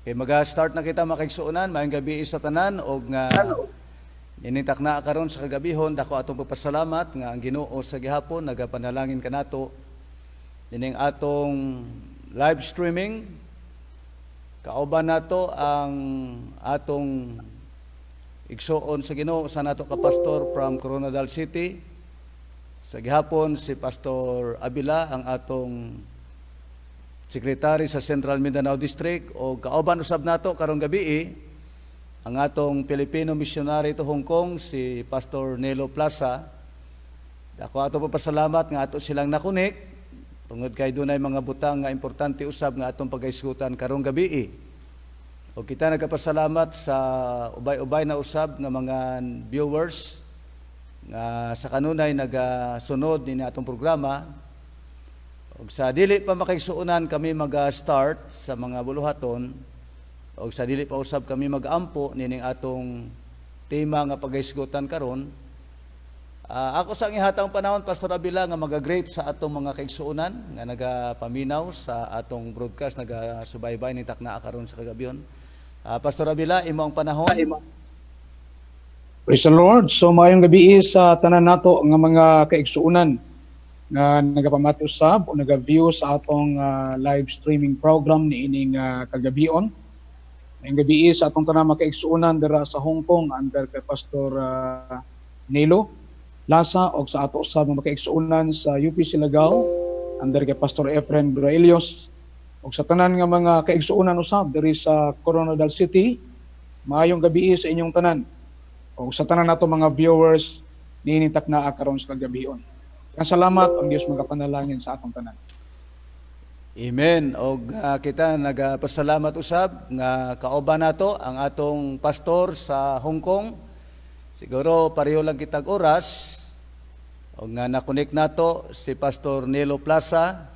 Kay mag-start na kita makigsuunan, maayong gabi sa tanan og nga initak na karon sa kagabihon dako atong pagpasalamat nga ang Ginoo sa gihapon nagapanalangin kanato dining atong live streaming. Kauban nato ang atong igsuon sa Ginoo sa nato ka pastor from Coronadal City. Sa gihapon si Pastor Abila ang atong Secretary sa Central Mindanao District o kauban usab nato karong gabi ang atong Filipino missionary to Hong Kong si Pastor Nelo Plaza. Dako ato pasalamat nga ato silang nakunik tungod kay dunay mga butang nga importante usab nga atong pagaisgutan karong gabi. O kita nagapasalamat sa ubay-ubay na usab nga mga viewers nga sa kanunay nagasunod ni atong programa. Og sa dili pa makigsuunan kami mag-start sa mga buluhaton, og sa dili pa usab kami mag-ampo nining atong tema nga pagaisgutan karon. Ako sa ihatang panahon, Pastor Abila, nga mag-great sa atong mga kaigsuunan nga nagapaminaw sa atong broadcast, nagasubaybay ni takna karon sa kagabion. Pastor Abila, imo ang panahon. Praise the Lord. So maayong gabi sa tanan nato nga mga kaigsuunan nga nagapamati usab o naga-view sa atong live streaming program ni ining kagabion. Maayong gabi sa atong tanan mga kaigsuunan dira sa Hong Kong under kay Pastor Nelo Plaza o sa ato usab mga kaigsuunan sa UP Silagao under kay Pastor Efren Braelios o sa tanan nga mga kaigsuunan usab diri sa Coronadal City. Maayong gabi sa inyong tanan. O sa tanan nato mga viewers niinitak na karon sa kagabion. Salamat ang Dios magapanalangin sa atong tanan. Amen. Og kita nagapasalamat usab nga kauban nato ang atong pastor sa Hong Kong. Siguro pareho lang kitag oras. Og nga na-connect nato si Pastor Nelo Plaza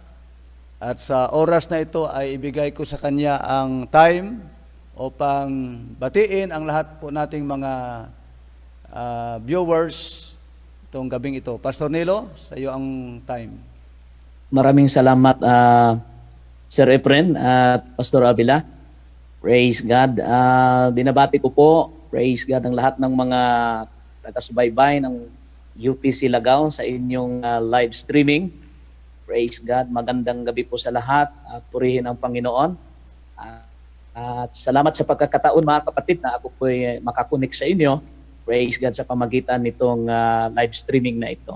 at sa oras na ito ay ibigay ko sa kanya ang time upang batiin ang lahat po nating mga viewers itong gabing ito. Pastor Nelo, sa iyo ang time. Maraming salamat Sir Efren at Pastor Abila. Praise God. Binabati ko po, praise God, ang lahat ng mga taga-subaybay ng UP Silagao sa inyong live streaming. Praise God. Magandang gabi po sa lahat at purihin ang Panginoon. At salamat sa pagkakataon mga kapatid na ako po makakunik sa inyo. Praise God sa pamagitan nitong live streaming na ito.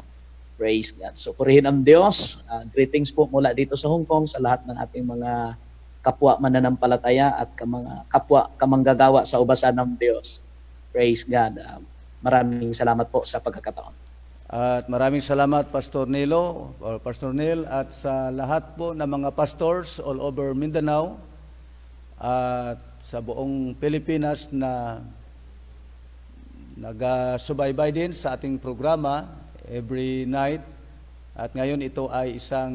Praise God. So purihin ang Diyos. Greetings po mula dito sa Hong Kong sa lahat ng ating mga kapwa mananampalataya at mga kapwa kamanggagawa sa ubasan ng Diyos. Praise God. Maraming salamat po sa pagkakataon. At maraming salamat Pastor Nelo or Pastor Nel at sa lahat po ng mga pastors all over Mindanao at sa buong Pilipinas na nagasubaybay din sa ating programa every night. At ngayon ito ay isang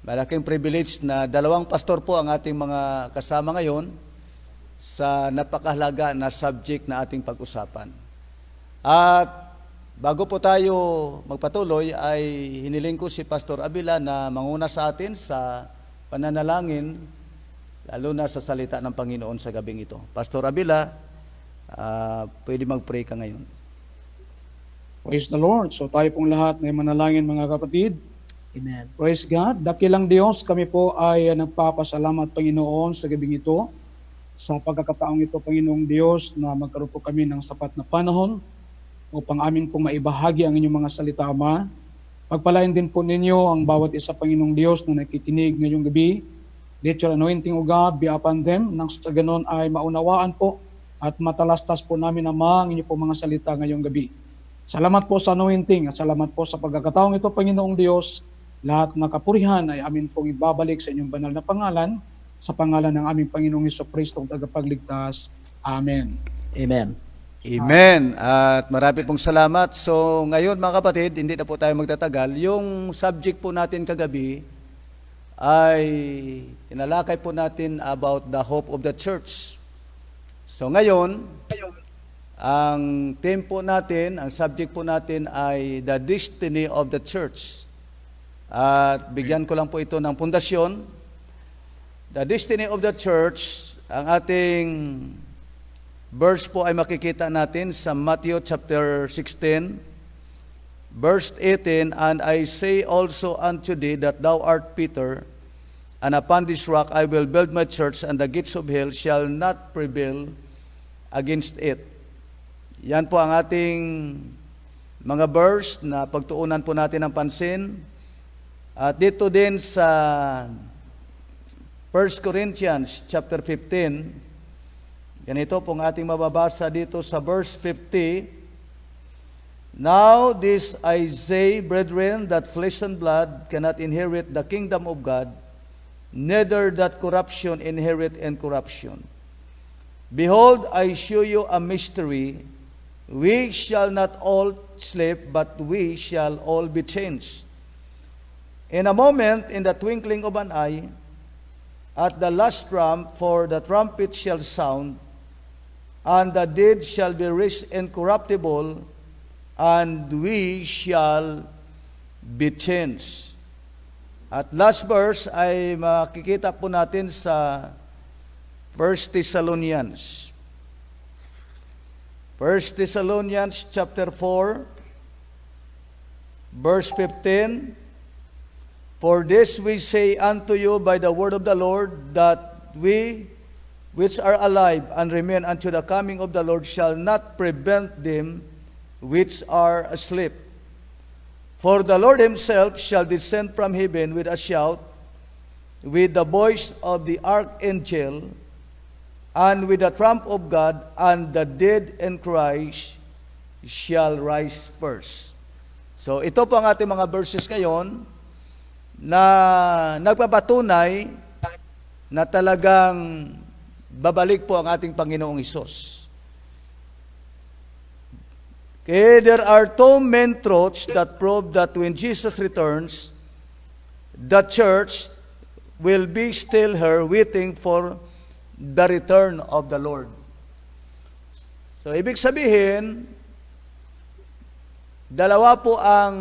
malaking privilege na dalawang pastor po ang ating mga kasama ngayon sa napakahalaga na subject na ating pag-usapan. At bago po tayo magpatuloy ay hiniling ko si Pastor Abila na manguna sa atin sa pananalangin lalo na sa salita ng Panginoon sa gabing ito. Pastor Abila, pwede mag-pray ka ngayon. Praise the Lord. So tayo pong lahat na manalangin mga kapatid. Amen. Praise God. Dakilang Diyos, kami po ay nagpapasalamat Panginoon sa gabing ito. Sa pagkakataong ito, Panginoong Diyos, na magkaroon po kami ng sapat na panahon upang amin pong maibahagi ang inyong mga salita, Ama. Pagpalain din po ninyo ang bawat isa, Panginoong Diyos, na nakikinig ngayong gabi. Let your anointing, O God, be upon them. Nang sa ganon ay maunawaan po at matalastas po namin, Ama, ang inyong po mga salita ngayong gabi. Salamat po sa anointing at salamat po sa pagkakataong ito, Panginoong Diyos. Lahat ng kapurihan ay amin pong ibabalik sa inyong banal na pangalan, sa pangalan ng aming Panginoong Jesucristo, ang tagapagligtas. Amen. Amen. Amen. At marami pong salamat. So ngayon mga kapatid, hindi na po tayo magtatagal. Yung subject po natin kagabi ay tinalakay po natin about the hope of the church. So ngayon, ang theme po natin, ang subject po natin ay the destiny of the church. At bigyan ko lang po ito ng pundasyon. The destiny of the church ang ating verse po ay makikita natin sa Matthew chapter 16, verse 18, "And I say also unto thee that thou art Peter, and upon this rock I will build my church, and the gates of hell shall not prevail against it." Yan po ang ating mga verse na pagtuunan po natin ng pansin. At dito din sa 1 Corinthians chapter 15, ganito pong ating mababasa dito sa verse 50, "Now this I say, brethren, that flesh and blood cannot inherit the kingdom of God, neither that corruption inherit incorruption. Behold, I show you a mystery. We shall not all sleep, but we shall all be changed. In a moment, in the twinkling of an eye, at the last trump, for the trumpet shall sound, and the dead shall be raised incorruptible, and we shall be changed." At last verse ay makikita po natin sa 1 Thessalonians. 1 Thessalonians chapter 4, verse 15, "For this we say unto you by the word of the Lord, that we which are alive and remain unto the coming of the Lord shall not prevent them which are asleep. For the Lord himself shall descend from heaven with a shout, with the voice of the archangel, and with the trump of God, and the dead in Christ shall rise first." So ito po ang ating mga verses ngayon na nagpapatunay na talagang babalik po ang ating Panginoong Hesus. Okay, there are two main truths that prove that when Jesus returns, the church will be still here waiting for the return of the Lord. So, ibig sabihin, dalawa po ang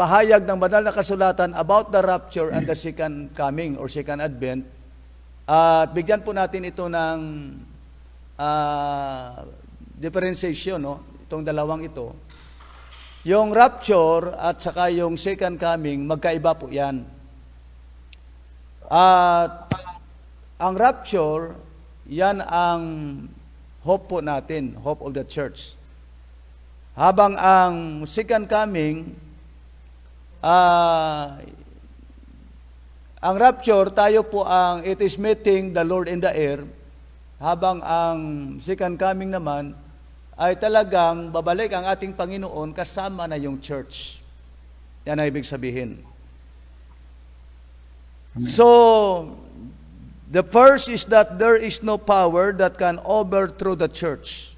pahayag ng banal na kasulatan about the rapture and the second coming or second advent. At bigyan po natin ito ng differentiation, no? Itong dalawang ito. Yung rapture at saka yung second coming, magkaiba po yan. At ang rapture, yan ang hope po natin, hope of the church. Habang ang second coming, ang rapture, tayo po ang it is meeting the Lord in the air. Habang ang second coming naman, ay talagang babalik ang ating Panginoon kasama na yung church. Yan ang ibig sabihin. So, the first is that there is no power that can overthrow the church.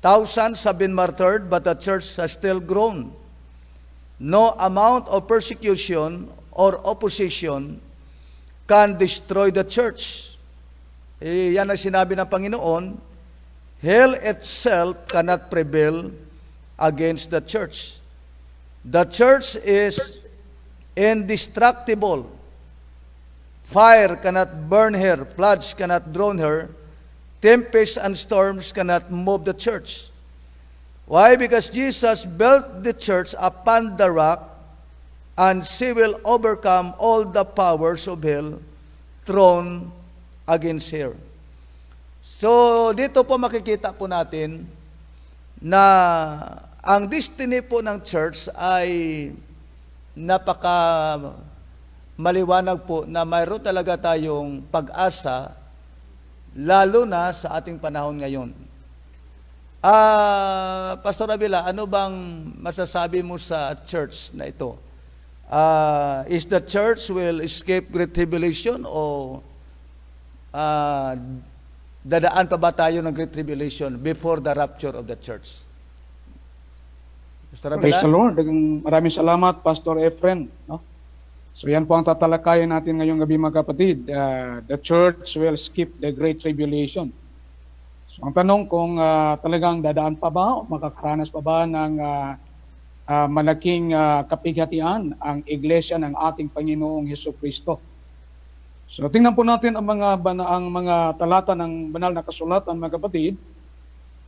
Thousands have been martyred, but the church has still grown. No amount of persecution or opposition can destroy the church. Yan ang sinabi ng Panginoon, hell itself cannot prevail against the church. The church is indestructible. Fire cannot burn her, floods cannot drown her, tempests and storms cannot move the church. Why? Because Jesus built the church upon the rock, and she will overcome all the powers of hell thrown against her. So, dito po makikita po natin na ang destiny po ng church ay napaka maliwanag po na mayroon talaga tayong pag-asa lalo na sa ating panahon ngayon. Pastor Abila, ano bang masasabi mo sa church na ito? Is the church will escape great tribulation o dadaan pa ba tayo ng great tribulation before the rapture of the church? Pastor Abila? Praise the Lord. Maraming salamat, Pastor Efren. No? So yan po ang tatalakayin natin ngayong gabi, mga kapatid. The church will skip the great tribulation. So ang tanong kung talagang dadaan pa ba, makakaranas pa ba ng malaking kapighatian ang iglesia ng ating Panginoong Hesukristo. So tingnan po natin ang mga talata ng banal na kasulatan, mga kapatid.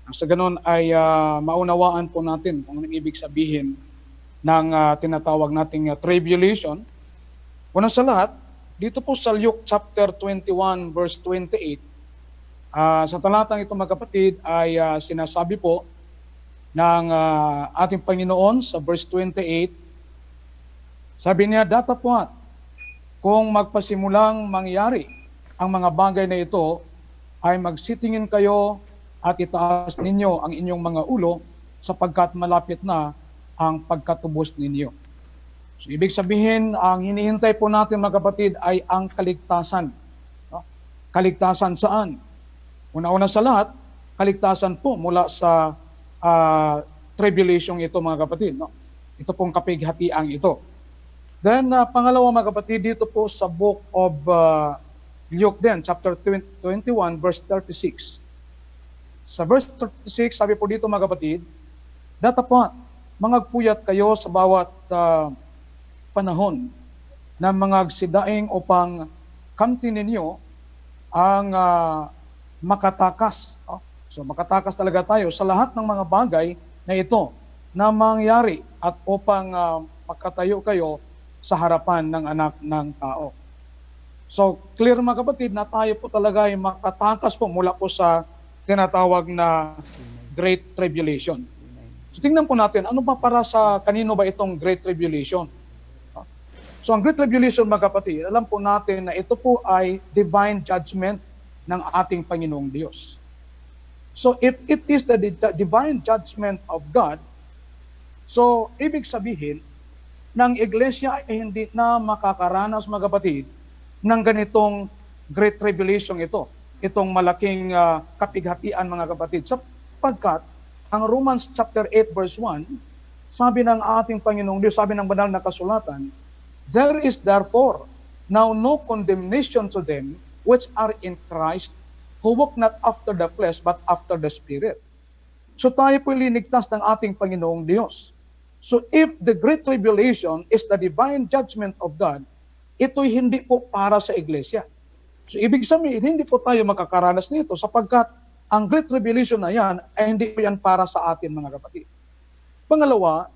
Sa ganun ay maunawaan po natin kung anong ibig sabihin ng tinatawag nating tribulation. Una sa lahat, dito po sa Luke chapter 21 verse 28, sa talatang ito, mga kapatid, ay sinasabi po ng ating Panginoon sa verse 28, sabi niya, datapwat kung magpasimulang mangyari ang mga bagay na ito, ay magsitingin kayo at itaas ninyo ang inyong mga ulo sapagkat malapit na ang pagkatubos ninyo. So, ibig sabihin, ang hinihintay po natin, mga kapatid, ay ang kaligtasan. No? Kaligtasan saan? Una-una sa lahat, kaligtasan po mula sa tribulation ito, mga kapatid. No? Ito pong kapighatian ito. Then, pangalawa, mga kapatid, dito po sa book of Luke din, chapter 21, verse 36. Sa verse 36, sabi po dito, mga kapatid, datapwat, mangagpuyat kayo sa bawat panahon na mga agsidaing upang kamtin ninyo ang makatakas. So makatakas talaga tayo sa lahat ng mga bagay na ito na mangyari at upang makatayo kayo sa harapan ng anak ng tao. So clear, mga kapatid, na tayo po talaga ay makatakas po mula po sa tinatawag na Great Tribulation. So tingnan po natin, ano ba para sa kanino ba itong Great Tribulation? So ang Great Tribulation, mga kapatid, alam po natin na ito po ay divine judgment ng ating Panginoong Diyos. So if it is the divine judgment of God, so ibig sabihin, ng iglesia ay hindi na makakaranas, mga kapatid, ng ganitong Great Tribulation ito. Itong malaking kapighatian, mga kapatid. Sapagkat, ang Romans chapter 8 verse 1, sabi ng ating Panginoong Diyos, sabi ng banal na kasulatan, there is therefore now no condemnation to them which are in Christ, who walk not after the flesh, but after the Spirit. So tayo po linigtas ng ating Panginoong Diyos. So if the Great Tribulation is the divine judgment of God, ito'y hindi po para sa iglesia. So ibig sabihin, hindi po tayo makakaranas nito sapagkat ang Great Tribulation na yan ay hindi po yan para sa atin, mga kapatid. Pangalawa,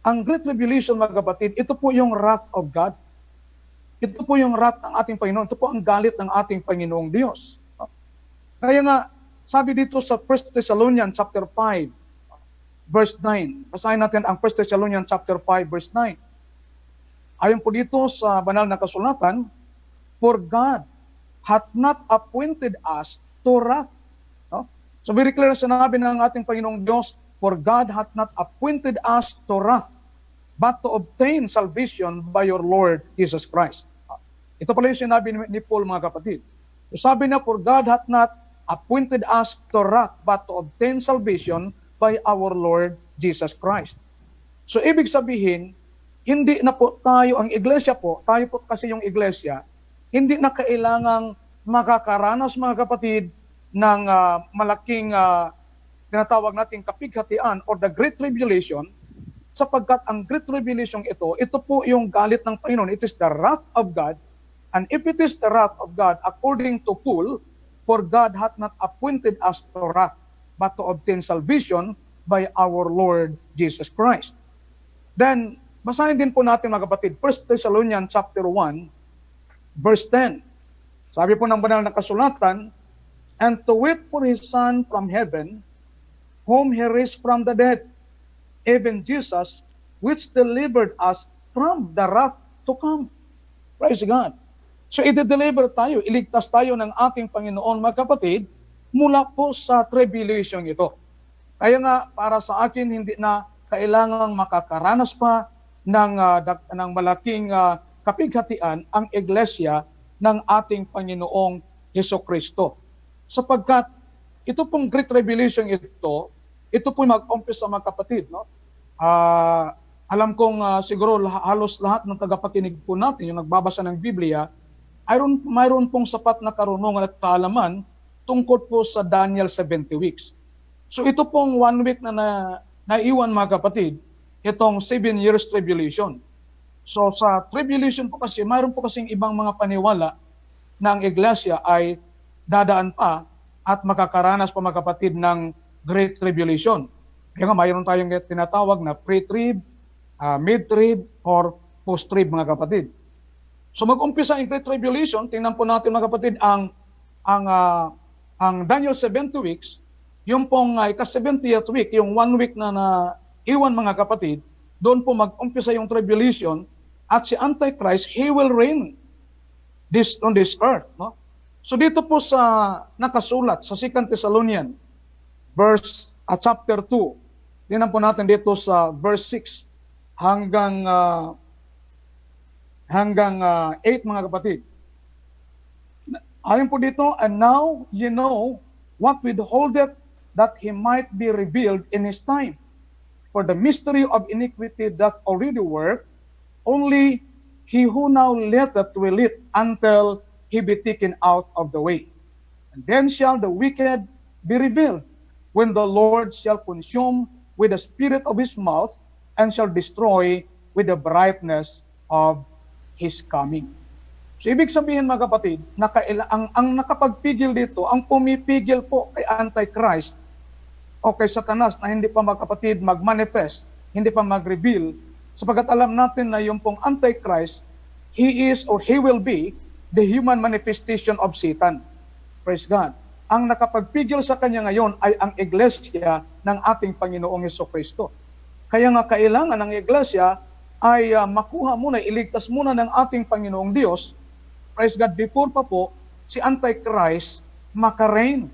ang Great Tribulation, mga kapatid, ito po yung wrath of God. Ito po yung wrath ng ating Panginoon. Ito po ang galit ng ating Panginoong Diyos. Kaya nga, sabi dito sa 1 Thessalonians chapter 5, verse 9. Basahin natin ang 1 Thessalonians chapter 5, verse 9. Ayon po dito sa banal na kasulatan, for God hath not appointed us to wrath. No? So very clear, sinabi ng ating Panginoong Diyos, for God hath not appointed us to wrath, but to obtain salvation by your Lord Jesus Christ. Ito pala yung sinabi ni Paul, mga kapatid. So sabi niya, for God hath not appointed us to wrath, but to obtain salvation by our Lord Jesus Christ. So ibig sabihin, hindi na po tayo, ang iglesia po, tayo po kasi yung iglesia, hindi na kailangang makakaranas, mga kapatid, ng malaking tinatawag nating kapighatian or the Great Tribulation, sapagkat ang Great Tribulation ito po yung galit ng Panginoon. It is the wrath of God. And if it is the wrath of God, according to Paul, for God hath not appointed us to wrath, but to obtain salvation by our Lord Jesus Christ. Then, basahin din po natin, mga kapatid, 1 Thessalonians chapter 1, verse 10. Sabi po ng banal na kasulatan, and to wait for His Son from heaven, whom He raised from the dead, even Jesus, which delivered us from the wrath to come. Praise God. So, i-deliver tayo, iligtas tayo ng ating Panginoon, mga kapatid, mula po sa tribulation ito. Kaya nga, para sa akin, hindi na kailangang makakaranas pa ng malaking kapighatian ang iglesia ng ating Panginoong Hesukristo. Sapagkat ito pong Great Tribulation ito po mag-umpisa, mga kapatid. No? Alam kong siguro halos lahat ng tagapakinig po natin, yung nagbabasa ng Biblia, mayroon pong sapat na karunungan at kaalaman tungkol po sa Daniel 70 weeks. So ito pong 1 week na naiwan, mga kapatid, itong 7 years tribulation. So sa tribulation po kasi, mayroon po kasing ibang mga paniwala na ang iglesia ay dadaan pa at makakaranas pa mga kapatid ng Great Tribulation. Kaya nga mayroon tayong tinatawag na pre-trib, mid-trib, or post-trib mga kapatid. So mag-umpisa ang Great Tribulation, tingnan po natin mga kapatid ang Daniel 70 weeks, yung pong ika-70th week, yung 1 week na iwan mga kapatid, doon po mag-umpisa yung tribulation at si Antichrist, he will reign on this earth. No? So dito po sa nakasulat sa 2 Thessalonians, chapter 2, tingnan po natin dito sa verse 6 hanggang 8 mga kapatid. Ayon po dito, and now ye know what withholdeth that he might be revealed in his time. For the mystery of iniquity doth already work, only he who now letteth will it until he be taken out of the way. And then shall the wicked be revealed, when the Lord shall consume with the spirit of his mouth, and shall destroy with the brightness of his coming. So ibig sabihin mga kapatid, ang nakapagpigil dito, ang pumipigil po kay Antichrist o kay Satanas na hindi pa mga kapatid mag-manifest, hindi pa mag-reveal, sapagat alam natin na yung pong Antichrist, he is or he will be the human manifestation of Satan. Praise God. Ang nakapagpigil sa kanya ngayon ay ang iglesia ng ating Panginoong Jesucristo. Kaya nga kailangan ng iglesia ay makuha muna, iligtas muna ng ating Panginoong Diyos, praise God, before pa po si Antichrist makareign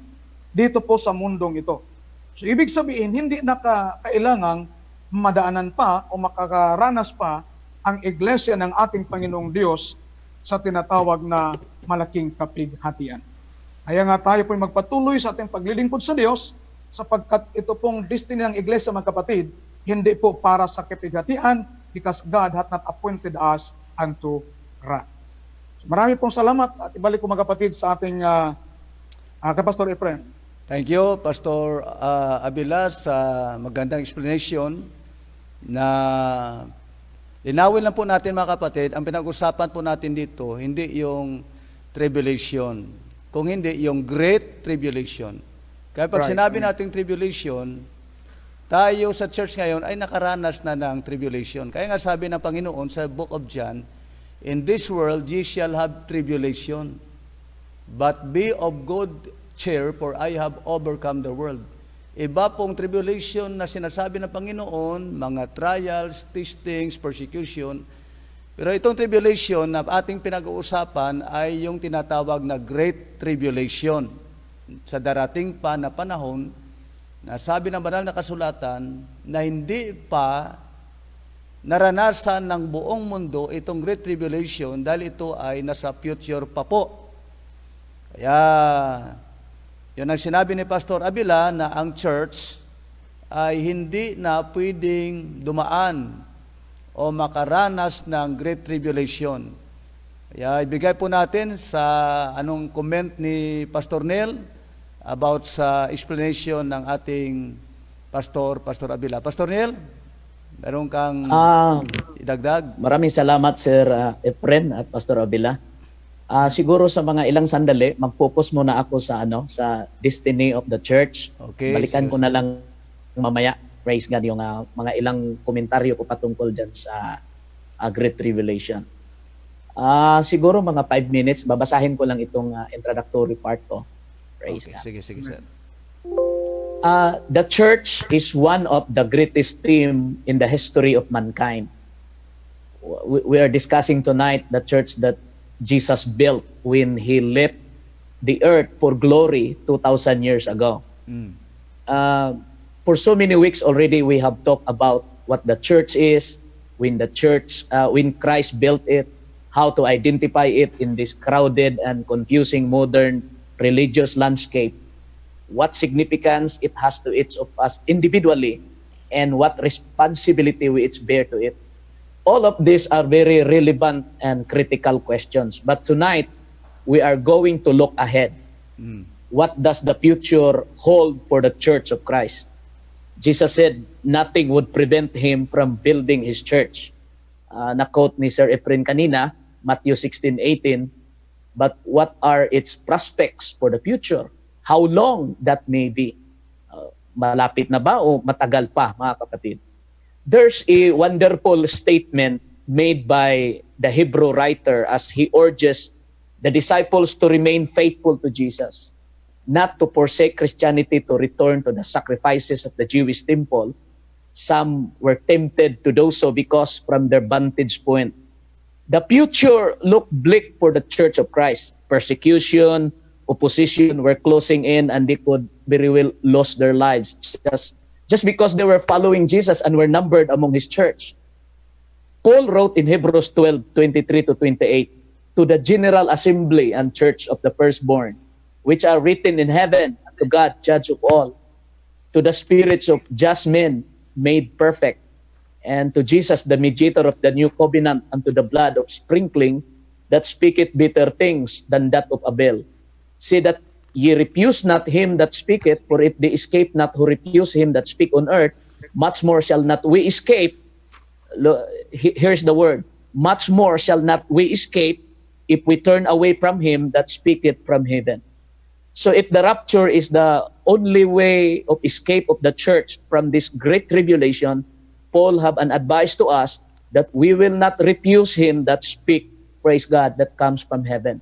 dito po sa mundong ito. So ibig sabihin, hindi na kailangang madaanan pa o makakaranas pa ang iglesia ng ating Panginoong Diyos sa tinatawag na malaking kapighatian. Kaya nga tayo po'y magpatuloy sa ating paglilingkod sa Diyos, sapagkat ito pong destiny ng iglesia mga kapatid, hindi po para sa kapighatian, because God hath not appointed us unto wrath. So, marami pong salamat at ibalik ko mga kapatid sa ating kay Pastor Efren. Thank you, Pastor Abila, sa magandang explanation na linawin lang po natin mga kapatid, ang pinag-usapan po natin dito, hindi yung tribulation, kung hindi yung Great Tribulation. Kaya pag sinabi nating tribulation, tayo sa church ngayon ay nakaranas na ng tribulation. Kaya nga sabi ng Panginoon sa Book of John, in this world ye shall have tribulation, but be of good cheer, for I have overcome the world. Iba pong tribulation na sinasabi ng Panginoon, mga trials, testings, persecution. Pero itong tribulation na ating pinag-uusapan ay yung tinatawag na Great Tribulation. Sa darating pa na panahon, na sabi ng banal na kasulatan na hindi pa naranasan ng buong mundo itong Great Tribulation dahil ito ay nasa future pa po. Kaya, yun ang sinabi ni Pastor Abila na ang church ay hindi na pwedeng dumaan o makaranas ng Great Tribulation. Kaya ibigay po natin sa anong comment ni Pastor Neil about sa explanation ng ating Pastor Abila. Pastor Neil, meron kang idagdag? Maraming salamat Sir Efren at Pastor Abila. Siguro sa mga ilang sandali, mag-focus muna ako sa sa destiny of the church. Okay, Balikan ko na lang mamaya, praise God, yung mga ilang komentaryo ko patungkol dyan sa Great Tribulation. Siguro mga 5 minutes, babasahin ko lang itong introductory part ko. Praise God. Sige, sir. The church is one of the greatest team in the history of mankind. We are discussing tonight the church that Jesus built when He left the earth for glory 2,000 years ago. For so many weeks already, we have talked about what the church is, when Christ built it, how to identify it in this crowded and confusing modern religious landscape, what significance it has to each of us individually, and what responsibility we each bear to it. All of these are very relevant and critical questions. But tonight, we are going to look ahead. What does the future hold for the Church of Christ? Jesus said, nothing would prevent Him from building His church. Na-quote ni Sir Efren kanina, Matthew 16:18, but what are its prospects for the future? How long that may be? Malapit na ba o matagal pa, mga kapatid? There's a wonderful statement made by the Hebrew writer as he urges the disciples to remain faithful to Jesus, not to forsake Christianity, to return to the sacrifices of the Jewish temple. Some were tempted to do so because from their vantage point, the future looked bleak for the Church of Christ. Persecution, opposition were closing in, and they could very well lose their lives just because they were following Jesus and were numbered among his church. Paul wrote in Hebrews 12:23-28, to the general assembly and church of the firstborn, which are written in heaven, to God, judge of all, to the spirits of just men made perfect, and to Jesus, the mediator of the new covenant, and to the blood of sprinkling that speaketh better things than that of Abel. See that ye refuse not him that speaketh, for if they escape not who refuse him that speak on earth, much more shall not we escape. Here's the word, much more shall not we escape if we turn away from him that speaketh from heaven. So if the rapture is the only way of escape of the church from this great tribulation, Paul have an advice to us that we will not refuse him that speak, praise God, that comes from heaven.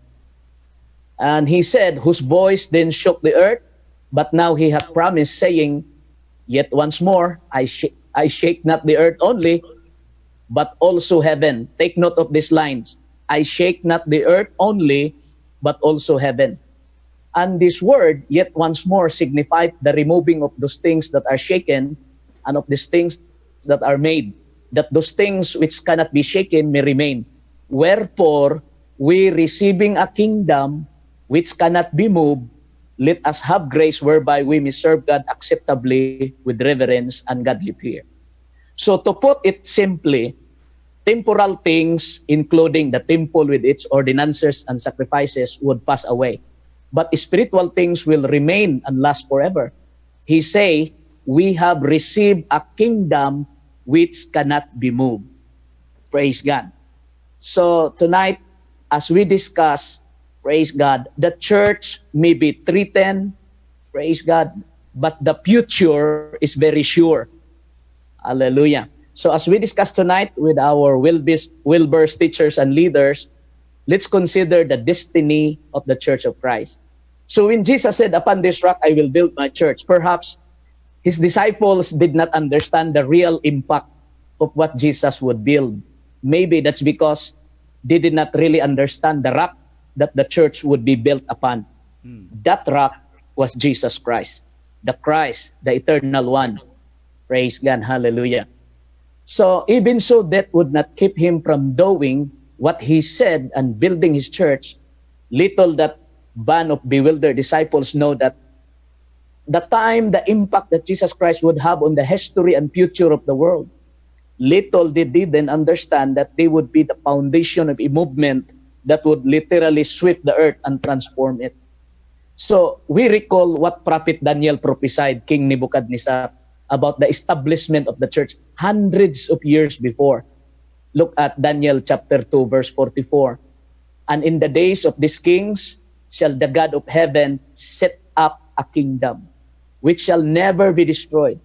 And he said, whose voice then shook the earth, but now he hath promised, saying, yet once more, I shake not the earth only, but also heaven. Take note of these lines. I shake not the earth only, but also heaven. And this word, yet once more, signified the removing of those things that are shaken and of these things that are made, that those things which cannot be shaken may remain. Wherefore, we receiving a kingdom which cannot be moved, let us have grace whereby we may serve God acceptably with reverence and godly fear. So to put it simply, temporal things, including the temple with its ordinances and sacrifices, would pass away. But spiritual things will remain and last forever. He say, we have received a kingdom which cannot be moved. Praise God. So tonight, as we discuss, praise God, the church may be threatened, praise God, but the future is very sure. Hallelujah. So as we discuss tonight with our Wilbur's teachers and leaders, let's consider the destiny of the Church of Christ. So when Jesus said, upon this rock I will build my church, perhaps his disciples did not understand the real impact of what Jesus would build. Maybe that's because they did not really understand the rock that the church would be built upon. That rock was Jesus Christ, the eternal one. Praise God, hallelujah. So even so, that would not keep him from doing what he said and building his church. Little that band of bewildered disciples know that the time, the impact that Jesus Christ would have on the history and future of the world. Little did they then understand that they would be the foundation of a movement that would literally sweep the earth and transform it. So we recall what Prophet Daniel prophesied King Nebuchadnezzar about the establishment of the church hundreds of years before. Look at Daniel chapter 2, verse 44. And in the days of these kings shall the God of heaven set up a kingdom, which shall never be destroyed.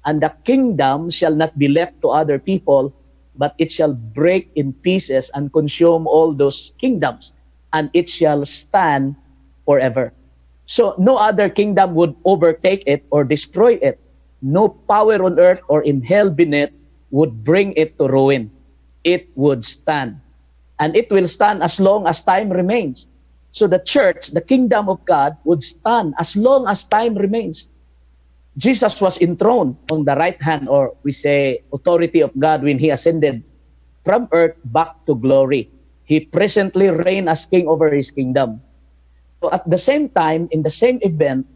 And the kingdom shall not be left to other people, but it shall break in pieces and consume all those kingdoms, and it shall stand forever. So no other kingdom would overtake it or destroy it. No power on earth or in hell beneath would bring it to ruin. It would stand. And it will stand as long as time remains. So the church, the kingdom of God, would stand as long as time remains. Jesus was enthroned on the right hand, or we say authority of God, when he ascended from earth back to glory. He presently reigned as king over his kingdom. So at the same time, in the same event,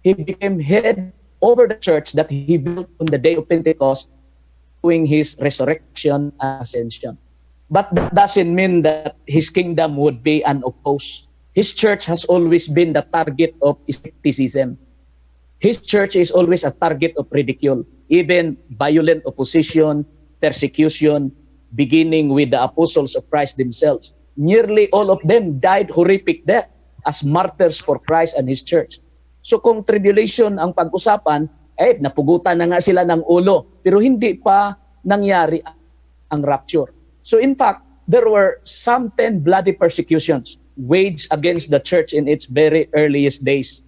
he became head over the church that he built on the day of Pentecost, doing his resurrection and ascension. But that doesn't mean that his kingdom would be unopposed. His church has always been the target of skepticism. His church is always a target of ridicule, even violent opposition, persecution, beginning with the apostles of Christ themselves. nearly all of them died horrific death as martyrs for Christ and His church. So kung tribulation ang pag-usapan, napugutan na nga sila ng ulo, pero hindi pa nangyari ang rapture. So in fact, there were some 10 bloody persecutions waged against the church in its very earliest days,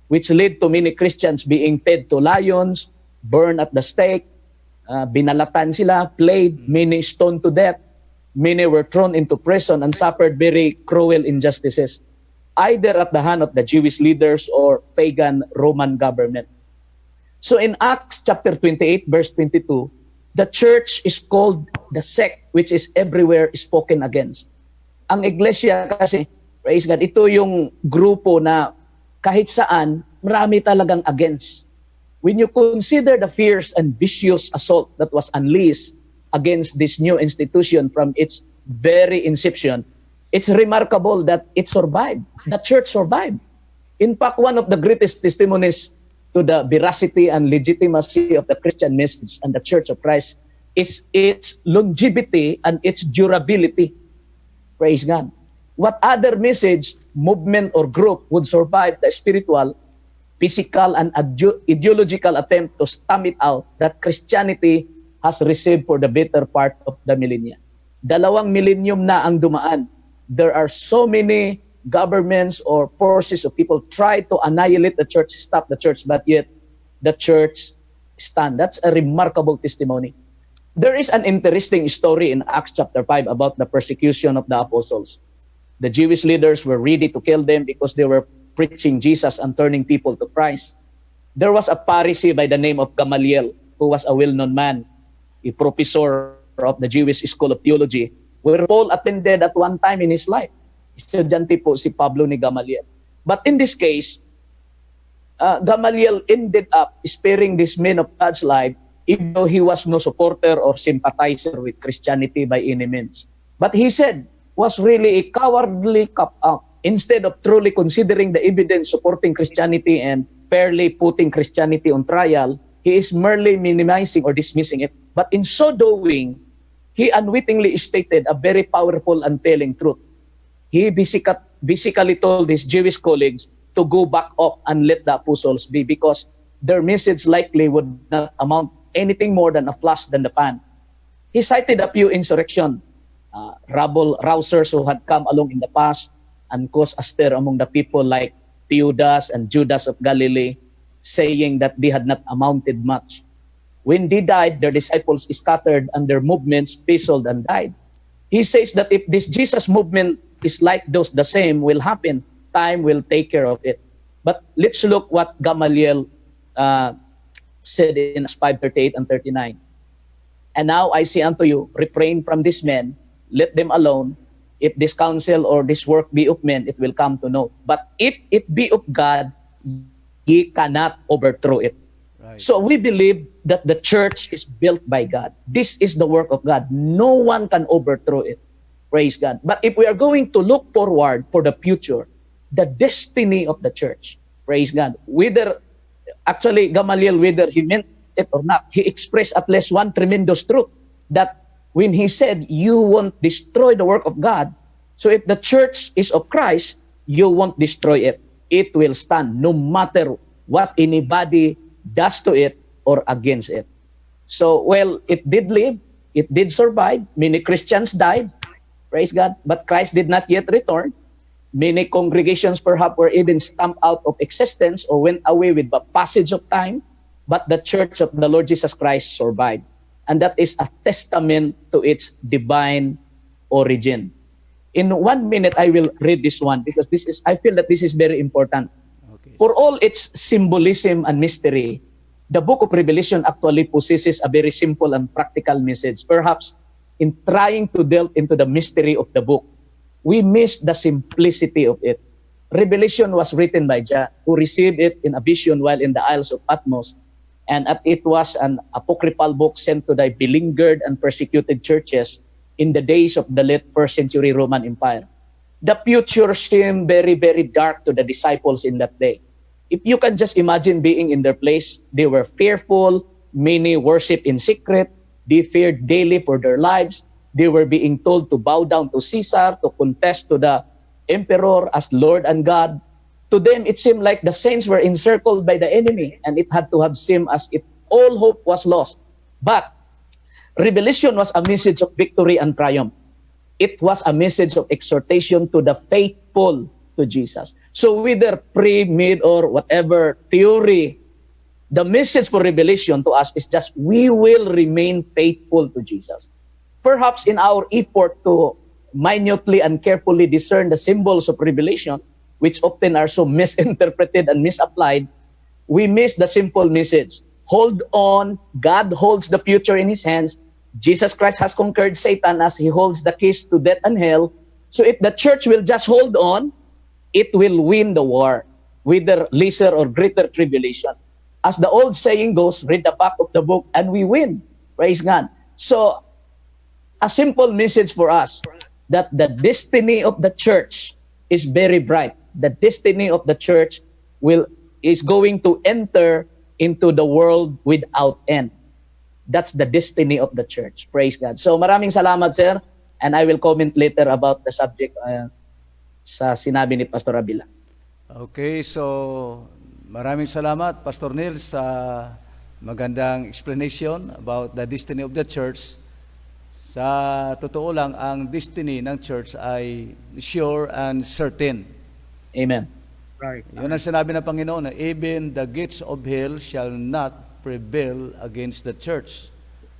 which led to many Christians being fed to lions, burned at the stake, binalatan sila, played, many stoned to death, many were thrown into prison and suffered very cruel injustices, either at the hand of the Jewish leaders or pagan Roman government. So in Acts chapter 28, verse 22, the church is called the sect, which is everywhere spoken against. Ang iglesia kasi, praise God, ito yung grupo na kahit saan, marami talagang against. When you consider the fierce and vicious assault that was unleashed against this new institution from its very inception, it's remarkable that it survived. The church survived. In fact, one of the greatest testimonies to the veracity and legitimacy of the Christian message and the Church of Christ is its longevity and its durability. Praise God. What other message, movement, or group would survive the spiritual, physical, and ideological attempt to stamp it out that Christianity has received for the better part of the millennia? 2 millennium na ang dumaan. There are so many governments or forces of people try to annihilate the church, stop the church, but yet the church stand. That's a remarkable testimony. There is an interesting story in Acts chapter 5 about the persecution of the apostles. The Jewish leaders were ready to kill them because they were preaching Jesus and turning people to Christ. There was a Pharisee by the name of Gamaliel, who was a well-known man, a professor of the Jewish School of Theology, where Paul attended at one time in his life. Estudyante po si Pablo ni Gamaliel. But in this case, Gamaliel ended up sparing this man of God's life, even though he was no supporter or sympathizer with Christianity by any means. But he said, was really a cowardly cop-out. Instead of truly considering the evidence supporting Christianity and fairly putting Christianity on trial, he is merely minimizing or dismissing it. But in so doing, he unwittingly stated a very powerful and telling truth. He basically told his Jewish colleagues to go back up and let the apostles be, because their message likely would not amount anything more than a flash in the pan. He cited a few insurrection rabble-rousers who had come along in the past and caused a stir among the people, like Theudas and Judas of Galilee, saying that they had not amounted much. When they died, their disciples scattered and their movements fizzled and died. He says that if this Jesus movement is like those, the same will happen. Time will take care of it. But let's look what Gamaliel said in 5:38 and 39. And now I say unto you, refrain from these men, let them alone. If this counsel or this work be of men, it will come to naught. But if it be of God, ye cannot overthrow it. Right. So we believe that the church is built by God. This is the work of God. No one can overthrow it. Praise God. But if we are going to look forward for the future, the destiny of the church, praise God, whether, actually, Gamaliel, whether he meant it or not, he expressed at least one tremendous truth, that when he said, you won't destroy the work of God, so if the church is of Christ, you won't destroy it. It will stand no matter what anybody does to it or against it. So, well, it did live, it did survive. Many Christians died, praise God, but Christ did not yet return. Many congregations perhaps were even stamped out of existence or went away with the passage of time, but the church of the Lord Jesus Christ survived. And that is a testament to its divine origin. In 1 minute, I will read this one, because I feel that this is very important. Okay. For all its symbolism and mystery, the book of Revelation actually possesses a very simple and practical message. Perhaps in trying to delve into the mystery of the book, we miss the simplicity of it. Revelation was written by John, who received it in a vision while in the Isles of Patmos, and it was an apocryphal book sent to the beleaguered and persecuted churches in the days of the late 1st century Roman Empire. The future seemed very, very dark to the disciples in that day. If you can just imagine being in their place, they were fearful, many worship in secret, they feared daily for their lives, They were being told to bow down to Caesar, to contest to the emperor as Lord and God. To them, it seemed like the saints were encircled by the enemy, and it had to have seemed as if all hope was lost. But Revelation was a message of victory and triumph. It was a message of exhortation to the faithful to Jesus. So whether pre, mid, or whatever theory, the message for Revelation to us is just we will remain faithful to Jesus. Perhaps in our effort to minutely and carefully discern the symbols of Revelation, which often are so misinterpreted and misapplied, we miss the simple message. Hold on, God holds the future in His hands. Jesus Christ has conquered Satan as He holds the keys to death and hell. So if the church will just hold on, it will win the war, whether lesser or greater tribulation. As the old saying goes, read the back of the book and we win. Praise God. So, a simple message for us that the destiny of the church is very bright. The destiny of the church is going to enter into the world without end. That's the destiny of the church. Praise God. So maraming salamat, sir. And I will comment later about the subject sa sinabi ni Pastor Abila. Okay, so maraming salamat, Pastor Neil, sa magandang explanation about the destiny of the church. Sa totoo lang, ang destiny ng church ay sure and certain. Amen. Right. Yun ang sinabi ng Panginoon na even the gates of hell shall not prevail against the church.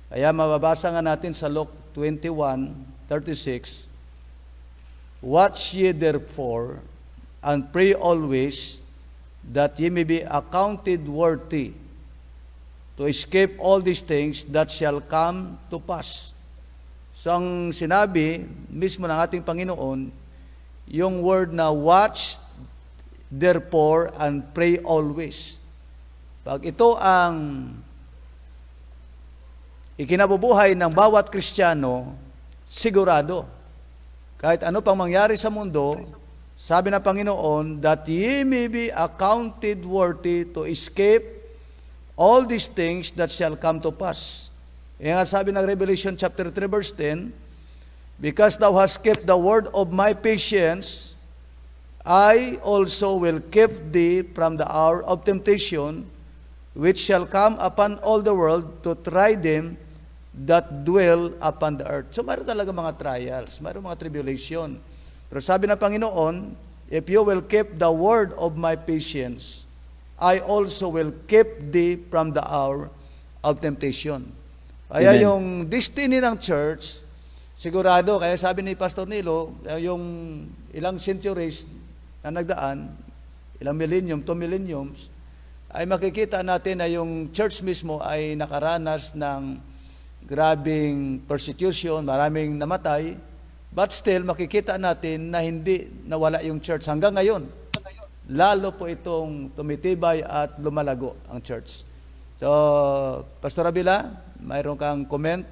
Kaya mababasa nga natin sa Luke 21:36, watch ye therefore, and pray always, that ye may be accounted worthy to escape all these things that shall come to pass. So ang sinabi mismo ng ating Panginoon, yung word na watch therefore and pray always. Pag ito ang ikinabubuhay ng bawat Kristiyano, sigurado, kahit ano pang mangyari sa mundo, sabi ng Panginoon, that ye may be accounted worthy to escape all these things that shall come to pass. Kaya nga sabi ng Revelation chapter 3 verse 10, because thou hast kept the word of my patience, I also will keep thee from the hour of temptation, which shall come upon all the world to try them that dwell upon the earth. So mayroon talaga mga trials, mayroon mga tribulation. Pero sabi ng Panginoon, if you will keep the word of my patience, I also will keep thee from the hour of temptation. Kaya Amen. yung destiny ng church, sigurado, kaya sabi ni Pastor Nilo, yung ilang centuries na nagdaan, ilang millennium, 2 millenniums, ay makikita natin na yung church mismo ay nakaranas ng grabing persecution, maraming namatay, but still makikita natin na hindi nawala yung church hanggang ngayon. Lalo po itong tumitibay at lumalago ang church. So, Pastor Abila, mayroon kang comment?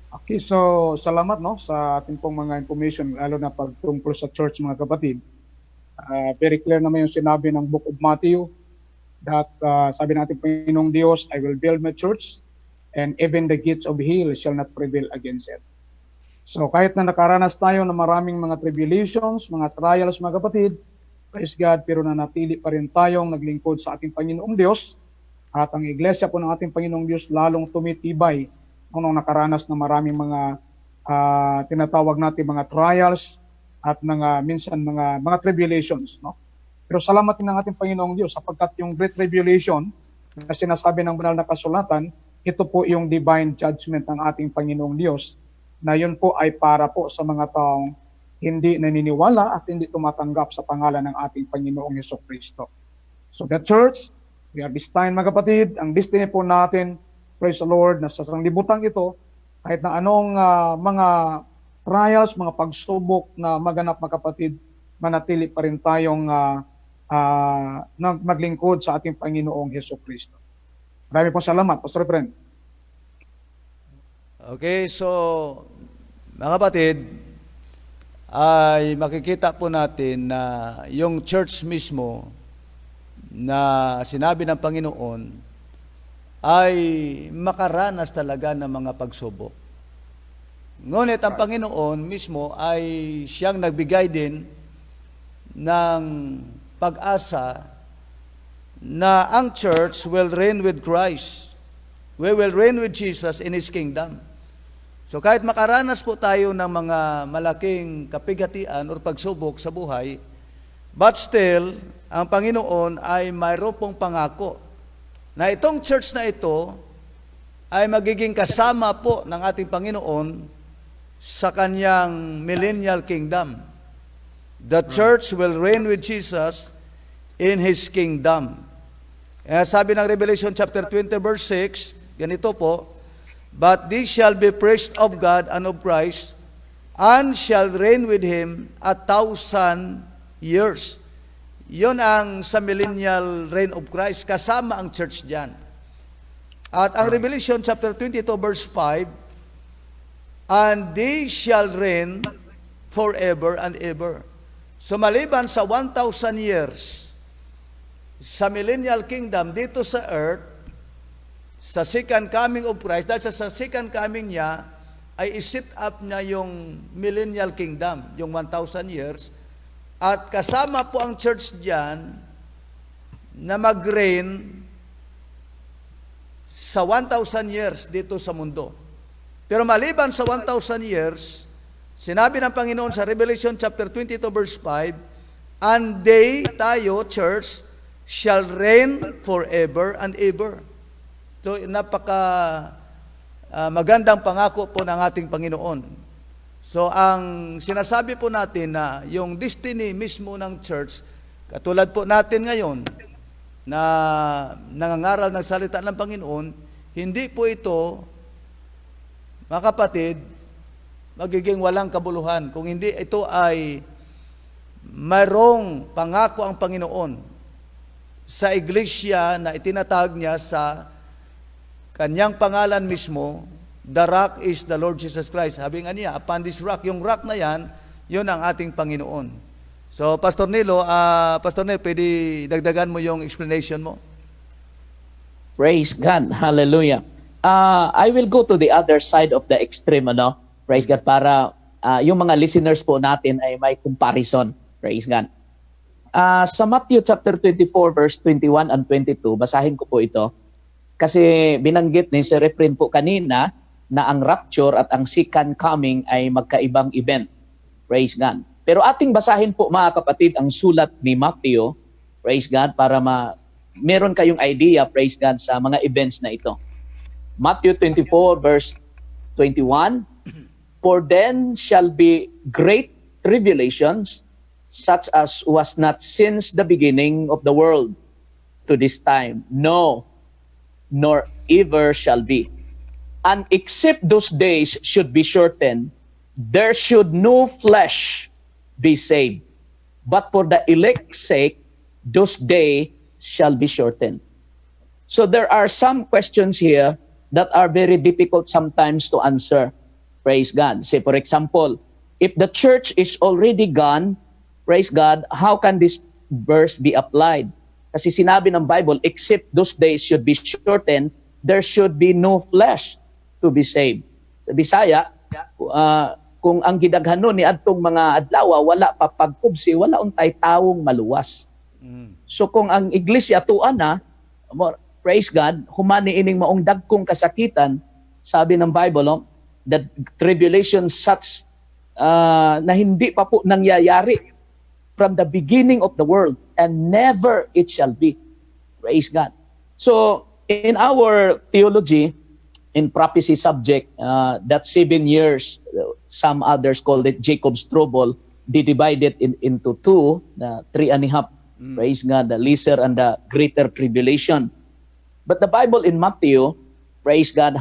Okay, so salamat sa ating pong mga information, lalo na pagtungkol sa church, mga kapatid. Very clear naman yung sinabi ng Book of Matthew that sabi natin, Panginoong Diyos, I will build my church and even the gates of hell shall not prevail against it. So kahit na nakaranas tayo ng maraming mga tribulations, mga trials, mga kapatid, praise God, pero nanatili pa rin tayong naglingkod sa ating Panginoong Diyos at ang iglesia po ng ating Panginoong Diyos lalong tumitibay nung nakaranas ng maraming mga tinatawag natin mga trials at minsan mga tribulations, no? Pero salamat din ng ating Panginoong Diyos sapagkat yung Great Tribulation na sinasabi ng banal na kasulatan, ito po yung divine judgment ng ating Panginoong Diyos, na yun po ay para po sa mga taong hindi naniniwala at hindi tumatanggap sa pangalan ng ating Panginoong Jesucristo. So the church, we are destined, mga kapatid, ang destiny po natin, praise the Lord, na sa sanglibutan ito, kahit na anong mga trials, mga pagsubok na maganap, mga kapatid, manatili pa rin tayong maglingkod sa ating Panginoong Jesucristo. Marami pong salamat, Pastor Efren. Okay, so mga kapatid, ay makikita po natin na yung church mismo na sinabi ng Panginoon ay makaranas talaga ng mga pagsubok. Ngunit ang Panginoon mismo ay siyang nagbigay din ng pag-asa na ang church will reign with Christ. We will reign with Jesus in His kingdom. So kahit makaranas po tayo ng mga malaking kapigatian o pagsubok sa buhay, but still, ang Panginoon ay mayroon pong pangako na itong church na ito ay magiging kasama po ng ating Panginoon sa kanyang millennial kingdom. The church will reign with Jesus in His kingdom. Sabi ng Revelation chapter 20 verse 6, ganito po, "But these shall be priests of God and of Christ, and shall reign with Him 1,000 years." Yun ang sa millennial reign of Christ, kasama ang church diyan. At ang Revelation chapter 22 verse 5, "And they shall reign forever and ever." So maliban sa 1,000 years sa millennial kingdom dito sa earth, sa second coming of Christ, dahil sa second coming niya, ay isit up niya yung millennial kingdom, yung 1,000 years, at kasama po ang church diyan na mag-reign sa 1,000 years dito sa mundo. Pero maliban sa 1,000 years, sinabi ng Panginoon sa Revelation chapter 22 verse 5, "And they," tayo, church, "shall reign forever and ever." So napaka magandang pangako po ng ating Panginoon. So ang sinasabi po natin na yung destiny mismo ng church, katulad po natin ngayon na nangangaral ng salita ng Panginoon, hindi po ito, mga kapatid, magiging walang kabuluhan. Kung hindi, ito ay mayroong pangako ang Panginoon sa iglesia na itinatag niya sa kanyang pangalan mismo, "The rock is the Lord Jesus Christ." Sabi nga niya, upon this rock, yung rock na yan, yun ang ating Panginoon. So, Pastor Nilo, pwede dagdagan mo yung explanation mo? Praise God. Hallelujah. I will go to the other side of the extreme, ano? Praise God, para yung mga listeners po natin ay may comparison. Praise God. Sa Matthew chapter 24, verse 21 and 22, basahin ko po ito. Kasi binanggit ni Sir Efren po kanina na ang rapture at ang second coming ay magkaibang event. Praise God. Pero ating basahin po, mga kapatid, ang sulat ni Matthew, praise God, para meron kayong idea, praise God, sa mga events na ito. Matthew 24, verse 21, "For then shall be great tribulations, such as was not since the beginning of the world to this time, no, nor ever shall be. And except those days should be shortened, there should no flesh be saved. But for the elect's sake, those days shall be shortened." So there are some questions here that are very difficult sometimes to answer. Praise God. Say, for example, if the church is already gone, praise God, how can this verse be applied? Kasi sinabi ng Bible, except those days should be shortened, there should be no flesh to be saved. Sa Bisaya, kung ang gidaghanon ni adtong mga adlaw, wala pa pagkubsi, wala untay tawong maluwas. So kung ang iglesia tuan na, praise God, humani ining maong dagkong kasakitan, sabi ng Bible, that tribulation such na hindi pa po nangyayari from the beginning of the world, and never it shall be. Praise God. So, in our theology, in prophecy subject, that 7 years, some others call it Jacob's trouble, they divide it into two, the 3.5, praise God, the lesser and the greater tribulation. But the Bible in Matthew, praise God,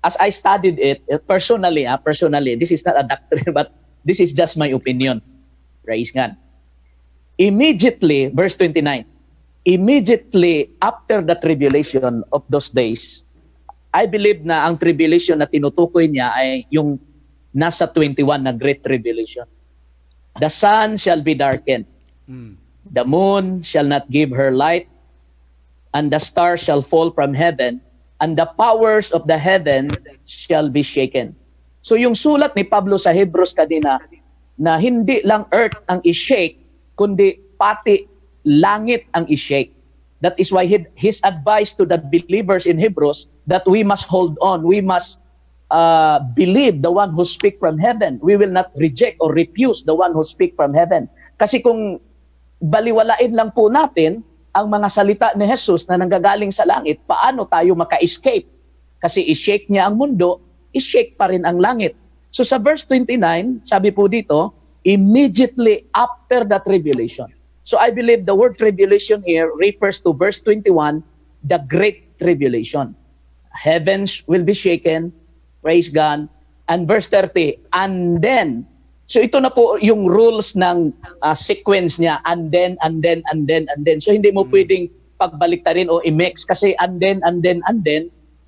as I studied it, personally, this is not a doctrine, but this is just my opinion. Praise God. Immediately, verse 29, immediately after the tribulation of those days, I believe na ang tribulation na tinutukoy niya ay yung nasa 21 na Great Tribulation. The sun shall be darkened, the moon shall not give her light, and the stars shall fall from heaven, and the powers of the heaven shall be shaken. So yung sulat ni Pablo sa Hebrews kanina, na hindi lang earth ang i-shake, kundi pati langit ang i-shake. That is why his advice to the believers in Hebrews that we must hold on, we must believe the one who speak from heaven. We will not reject or refuse the one who speak from heaven. Kasi kung baliwalain lang po natin ang mga salita ni Jesus na nanggagaling sa langit, paano tayo maka-escape? Kasi i-shake niya ang mundo, i-shake pa rin ang langit. So sa verse 29, sabi po dito, immediately after the tribulation. So I believe the word tribulation here refers to verse 21, the great tribulation. Heavens will be shaken, praise God. And verse 30, and then, so ito na po yung rules ng sequence niya, and then. So hindi mo pwedeng pagbaliktarin o i-mix kasi and then,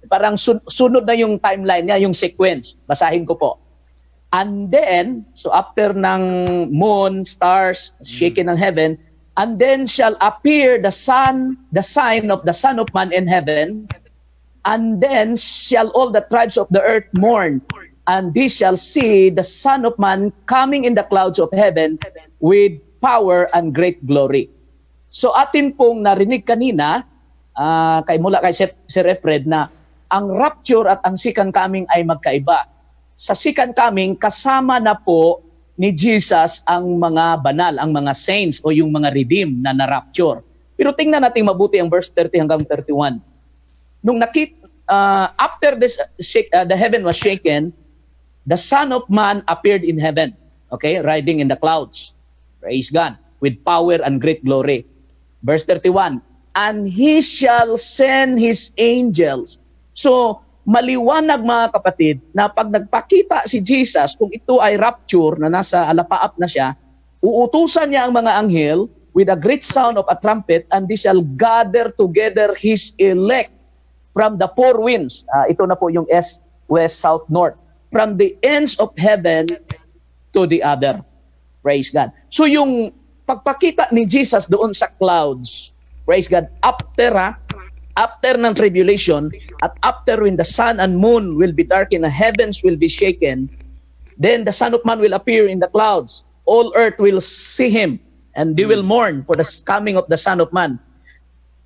parang sunod na yung timeline niya, yung sequence. Basahin ko po. And then, so after ng moon, stars, shaking ng heaven, and then shall appear the sign of the Son of Man in heaven, and then shall all the tribes of the earth mourn, and they shall see the Son of Man coming in the clouds of heaven with power and great glory. So atin pong narinig kanina, mula kay Sir Efred, na ang rapture at ang second coming ay magkaiba. Sa second coming, kasama na po ni Jesus ang mga banal, ang mga saints o yung mga redeemed na na-rapture. Pero tingnan natin mabuti ang verse 30 hanggang 31. Nung after this, the heaven was shaken, the Son of Man appeared in heaven, okay, riding in the clouds. Praise God, with power and great glory. Verse 31, and he shall send his angels. So, maliwanag mga kapatid na pag nagpakita si Jesus, kung ito ay rapture na nasa alapaap na siya, uutusan niya ang mga anghel with a great sound of a trumpet, and they shall gather together his elect from the four winds. Ito na po yung east, west, south, north. From the ends of heaven to the other. Praise God. So yung pagpakita ni Jesus doon sa clouds, praise God, after ng tribulation, at after when the sun and moon will be darkened, the heavens will be shaken, then the Son of Man will appear in the clouds. All earth will see him, and they will mourn for the coming of the Son of Man.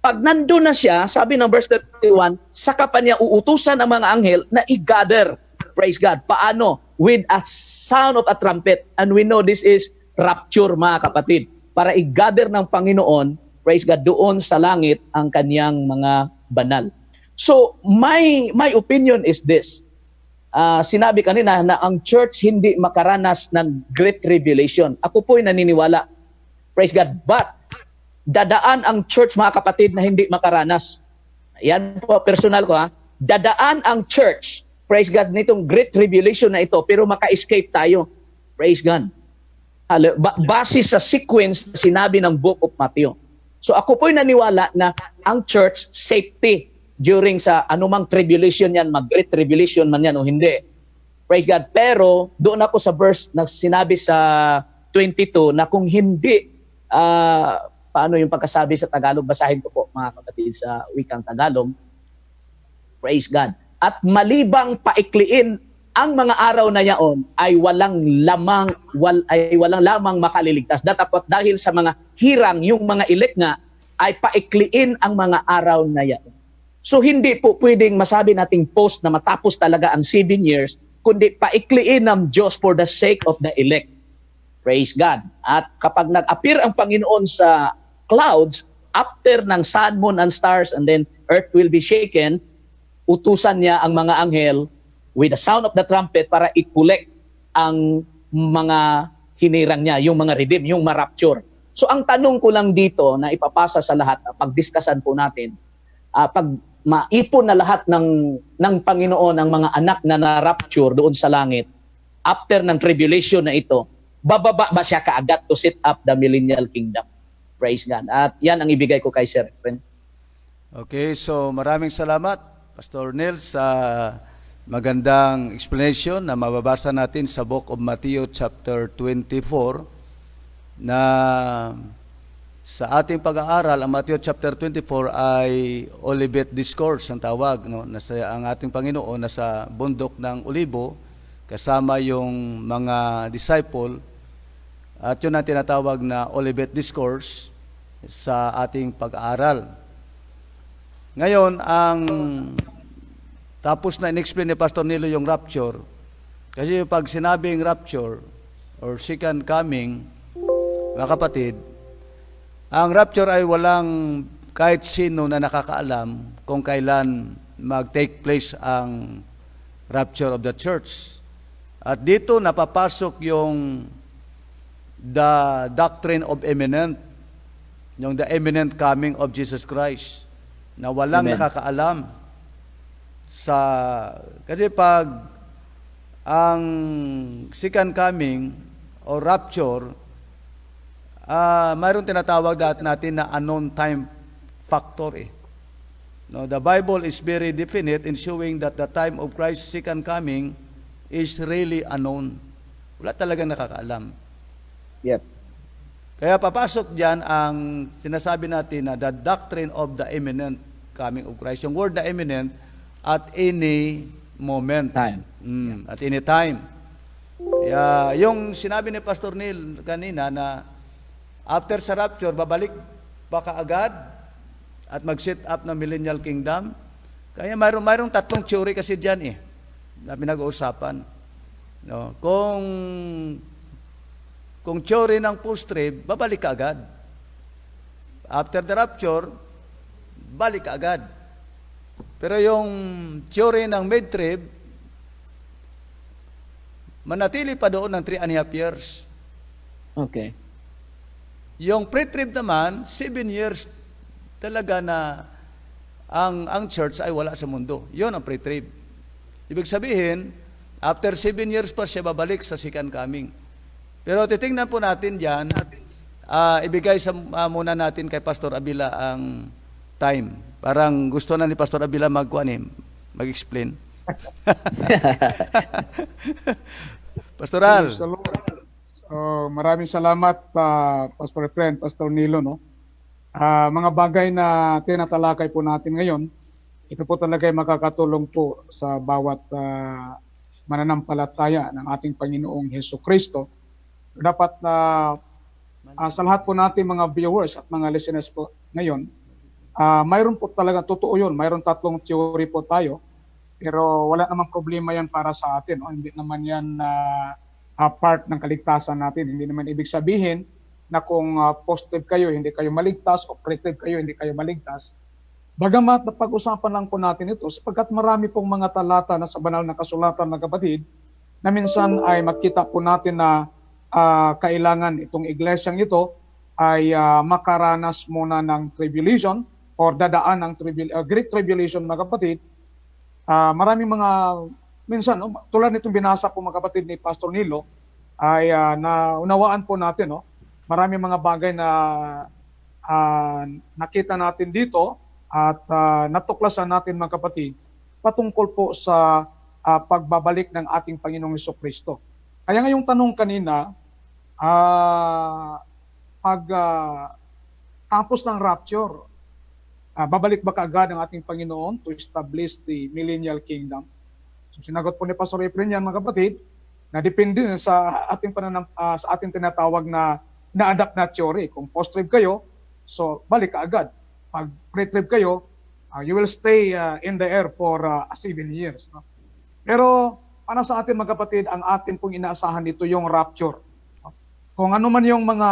Pag nandun na siya, sabi ng verse 31, saka pa niya uutusan ang mga anghel na i-gather. Praise God. Paano? With a sound of a trumpet. And we know this is rapture, mga kapatid. Para i-gather ng Panginoon, praise God, doon sa langit ang kaniyang mga banal. So, my opinion is this. Sinabi kanina na ang church hindi makaranas ng Great Tribulation. Ako po'y naniniwala. Praise God. But, dadaan ang church, mga kapatid, na hindi makaranas. Yan po, personal ko ha. Dadaan ang church, praise God, nitong Great Tribulation na ito, pero maka-escape tayo. Praise God. Base sa sequence na sinabi ng Book of Matthew. So ako po'y naniwala na ang church safety during sa anumang tribulation yan, mag-great tribulation man yan o hindi. Praise God. Pero doon ako sa verse na sinabi sa 22 na kung hindi, paano yung pagkasabi sa Tagalog, basahin ko po mga kapatid sa wikang Tagalog. Praise God. At malibang paikliin ang mga araw na yaon ay walang lamang makaliligtas. Dahil sa mga hirang, yung mga elect nga, ay paikliin ang mga araw na yaon. So hindi po pwedeng masabi nating post na matapos talaga ang 7 years, kundi paikliin ng Diyos for the sake of the elect. Praise God. At kapag nag-appear ang Panginoon sa clouds, after ng sun, moon, and stars, and then earth will be shaken, utusan niya ang mga anghel with the sound of the trumpet para i-collect ang mga hinirang niya, yung mga redeem, yung ma-rapture. So ang tanong ko lang dito na ipapasa sa lahat, pag-discussan po natin, pag maipon na lahat ng Panginoon ang mga anak na na-rapture doon sa langit, after ng tribulation na ito, bababa ba siya kaagad to set up the millennial kingdom? Praise God. At yan ang ibigay ko kay Sir Friend. Okay, so maraming salamat, Pastor Neil, sa magandang explanation na mababasa natin sa Book of Matthew chapter 24 na sa ating pag-aaral, ang Matthew chapter 24 ay Olivet Discourse ang tawag, no? Nasa ang ating Panginoon nasa bundok ng Olibo kasama yung mga disciple. At yun ang tinatawag na Olivet Discourse sa ating pag-aaral. Ngayon, tapos na in-explain ni Pastor Nilo yung rapture. Kasi pag sinabing rapture or second coming, mga kapatid, ang rapture ay walang kahit sino na nakakaalam kung kailan mag-take place ang rapture of the church. At dito napapasok yung the doctrine of imminent, yung the imminent coming of Jesus Christ, na walang Amen. nakakaalam. Kasi pag ang second coming o rapture, mayroon tinatawag natin na unknown time factor eh. No, the Bible is very definite in showing that the time of Christ's second coming is really unknown. Wala talagang nakakaalam. Yep. Kaya papasok diyan ang sinasabi natin na the doctrine of the imminent coming of Christ. Yung word na imminent, at any moment. Time. At any time. Yung sinabi ni Pastor Neil kanina na after sa rapture, babalik ba kaagad at mag-set up ng millennial kingdom? Kaya mayroong tatlong theory kasi diyan na pinag-uusapan. No? Kung theory ng post-trib, babalik ka agad. After the rapture, balik ka agad. Pero yung theory ng mid-trib, manatili pa doon ng 3.5 years. Okay. Yung pre-trib naman, 7 years talaga na ang church ay wala sa mundo. Yun ang pre-trib. Ibig sabihin, after 7 years pa siya babalik sa second coming. Pero titingnan po natin diyan, ibigay muna natin kay Pastor Abila ang time. Parang gusto na ni Pastor Abila mag-explain. Pastoral. Praise the Lord. So, maraming salamat, Pastor Efren, Pastor Nilo, no? Mga bagay na tinatalakay po natin ngayon, ito po talaga ay makakatulong po sa bawat mananampalataya ng ating Panginoong Hesukristo. Dapat sa lahat po natin mga viewers at mga listeners po ngayon, mayroon po talaga, totoo yun, mayroon tatlong theory po tayo, pero wala namang problema yan para sa atin. Hindi naman yan part ng kaligtasan natin. Hindi naman ibig sabihin na kung positive kayo, hindi kayo maligtas, o pre-trib kayo, hindi kayo maligtas. Bagamat napag-usapan lang po natin ito, sapagkat marami pong mga talata na sa banal na kasulatan ng kapatid, na minsan ay makita po natin na kailangan itong iglesyang ito ay makaranas muna ng tribulation or dadaan ng great tribulation mga kapatid. Maraming mga, minsan, tulad nitong binasa po mga kapatid ni Pastor Nilo, ay naunawaan po natin, maraming mga bagay na nakita natin dito at natuklasan natin mga kapatid patungkol po sa pagbabalik ng ating Panginoong Hesukristo. Kaya ngayong tanong kanina, pag tapos ng rapture, babalik ba kaagad ang ating Panginoon to establish the millennial kingdom? So sinagot po ni Pastor Efren yan mga kapatid, na depende sa ating sa ating tinatawag na adapt na theory. Kung post-trib kayo, so balik kaagad. Pag pre-trib kayo, you will stay in the air for 7 years. No? Pero para sa atin mga kapatid, ang atin pong inaasahan dito yung rapture. Kung ano man yung mga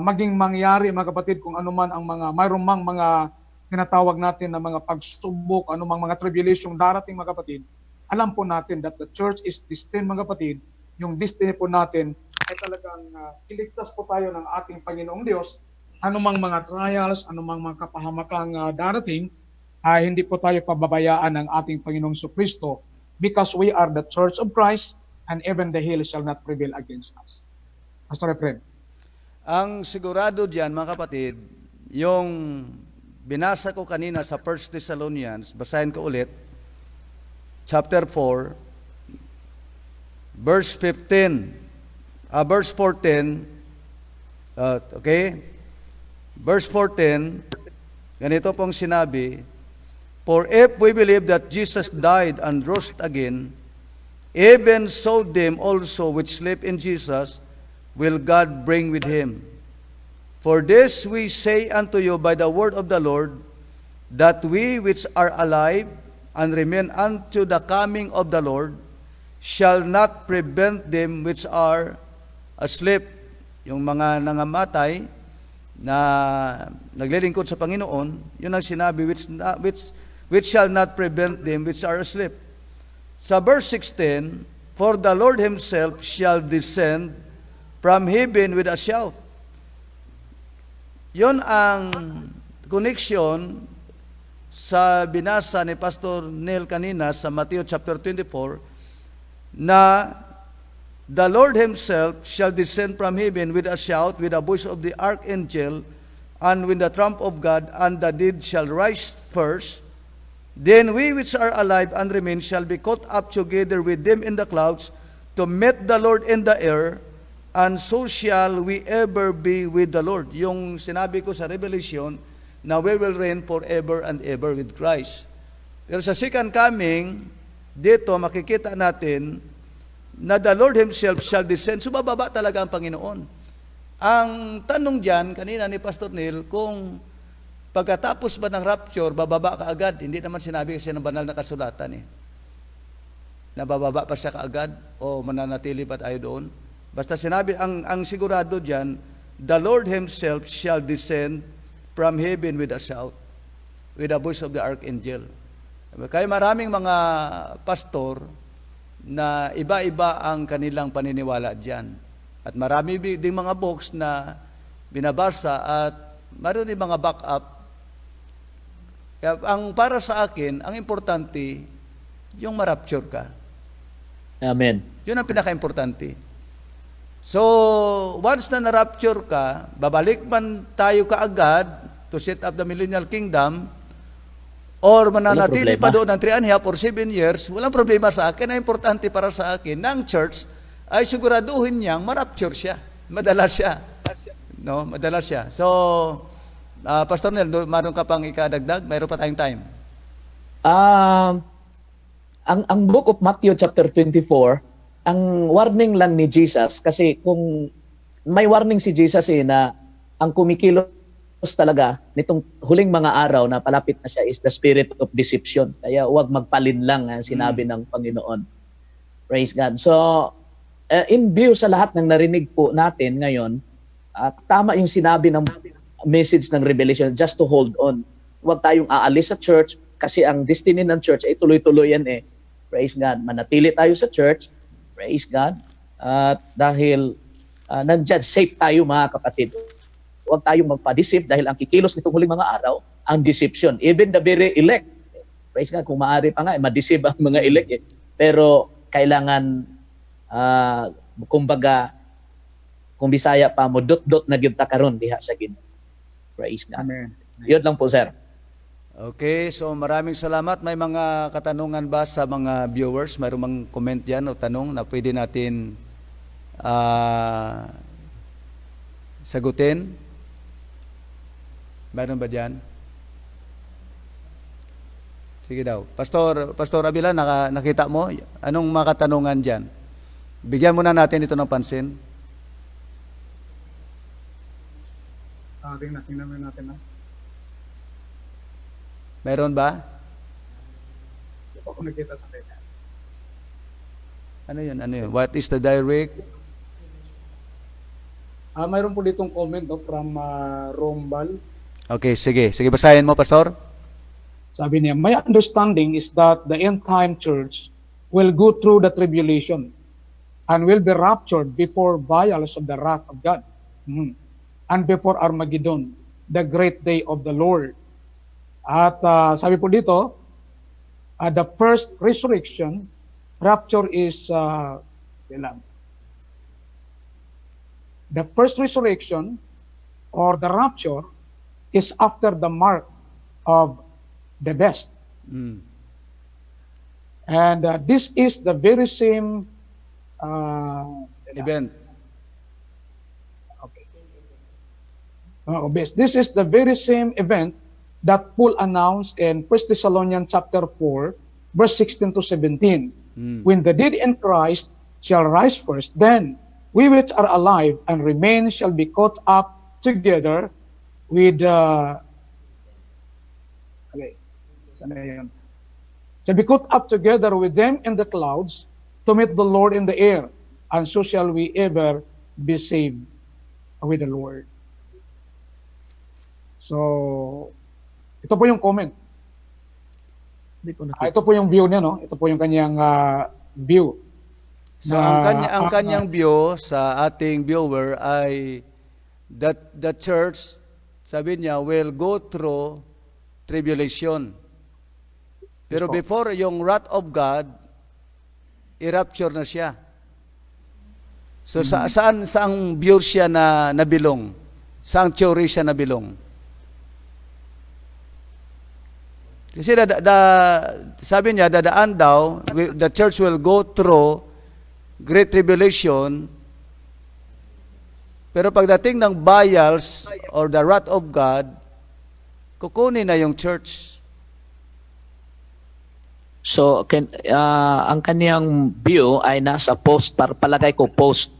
maging mangyari mga kapatid, kung ano man ang mayroong mga tinatawag natin na mga pagsubok, ano mang mga tribulation darating mga kapatid, alam po natin that the church is destined mga kapatid, yung destiny po natin ay talagang iligtas po tayo ng ating Panginoong Diyos. Anumang mga trials, anumang mga kapahamakang darating, hindi po tayo pababayaan ng ating Panginoong Kristo because we are the church of Christ and even the hill shall not prevail against us. Pastor Efren. Ang sigurado diyan mga kapatid, yung binasa ko kanina sa 1 Thessalonians, basahin ko ulit, chapter 4, verse 14, okay? Verse 14, ganito pong sinabi, "For if we believe that Jesus died and rose again, even so them also which sleep in Jesus will God bring with him. For this we say unto you by the word of the Lord, that we which are alive and remain unto the coming of the Lord shall not prevent them which are asleep. Yung mga nangamatay na naglilingkod sa Panginoon, yun ang sinabi, which shall not prevent them which are asleep. Sa verse 16, for the Lord himself shall descend from heaven with a shout. Yun ang connection sa binasa ni Pastor Neil kanina sa Matthew chapter 24, na the Lord himself shall descend from heaven with a shout, with the voice of the archangel, and with the trump of God, and the dead shall rise first. Then we which are alive and remain shall be caught up together with them in the clouds to meet the Lord in the air, and so shall we ever be with the Lord. Yung sinabi ko sa Revelation, na we will reign forever and ever with Christ. Pero sa second coming, dito makikita natin na the Lord himself shall descend. So bababa talaga ang Panginoon. Ang tanong dyan, kanina ni Pastor Neil, kung pagkatapos ba ng rapture, bababa ka agad. Hindi naman sinabi kasi ng banal na kasulatan Nabababa pa siya kaagad o mananatili pa tayo doon. Basta sinabi, ang sigurado dyan, the Lord himself shall descend from heaven with a shout, with the voice of the archangel. Kaya maraming mga pastor na iba-iba ang kanilang paniniwala dyan. At marami ding mga books na binabasa at mayroon din mga backup. Kaya ang para sa akin, ang importante, yung ma-rapture ka. Amen. Yun ang pinaka-importante. So, once na na-rapture ka, babalik man tayo kaagad to set up the millennial kingdom, or mananatili pa doon ng 3.5 or 7 years, walang problema sa akin. Ang importante para sa akin, ng church, ay siguraduhin niyang ma-rapture siya. Madala siya. No? Madala siya. So, Pastor Nel, meron ka pang ikadagdag? Mayroon pa tayong time. Ang book of Matthew chapter 24, ang warning lang ni Jesus, kasi kung may warning si Jesus na ang kumikilos talaga nitong huling mga araw na palapit na siya is the spirit of deception. Kaya huwag magpalin lang ang sinabi ng Panginoon. Praise God. So, in view sa lahat ng narinig po natin ngayon, tama yung sinabi ng message ng Revelation, just to hold on. Huwag tayong aalis sa church kasi ang destiny ng church ay tuloy-tuloy yan Praise God. Manatili tayo sa church. Praise God. Dahil nandyan, safe tayo mga kapatid. Huwag tayong magpa-deceive dahil ang kikilos nitong huling mga araw, ang deception. Even the very elect. Praise God, kung maaari pa nga, ma-deceive ang mga elect. Pero kailangan, kumbaga, kung Bisaya pa mo, dot-dot na gyud ta karon diha sa Ginoo. Praise God. Amen. Yun lang po, sir. Okay, so maraming salamat. May mga katanungan ba sa mga viewers? Mayroong mga comment yan o tanong na pwede natin sagutin? Mayroon ba dyan? Sige daw. Pastor Abila, nakita mo? Anong mga katanungan dyan? Bigyan muna natin ito ng pansin. Tingnan natin. Mayroon ba? Hindi ko nakita sa kanya. Ano yun? What is the direct? Mayroon po ditong comment from Rombal. Okay, sige. Sige, basahin mo, Pastor. Sabi niya, my understanding is that the end-time church will go through the tribulation and will be raptured before vials of the wrath of God and before Armageddon, the great day of the Lord. At sabi po dito, the first resurrection, rapture is, the first resurrection or the rapture is after the mark of the beast. And this is the very same Event. This is the very same event that Paul announced in 1 Thessalonians chapter 4, verse 16 to 17. When the dead in Christ shall rise first, then we which are alive and remain shall be caught up together with saan na yun? Shall be caught up together with them in the clouds to meet the Lord in the air, and so shall we ever be saved with the Lord. So, ito po yung comment. Ito po yung view niya, no? Ito po yung kanyang view. So ang kanyang view sa ating viewer ay that the church, sabi niya, will go through tribulation. Pero before yung wrath of God, i-rapture na siya. So saang view siya na nabilong? Saang theory siya nabilong? Kasi sabi niya, dadaan daw, the church will go through great tribulation, pero pagdating ng vials or the wrath of God, kukunin na yung church. So, ang kaniyang view ay nasa post, palagay ko post.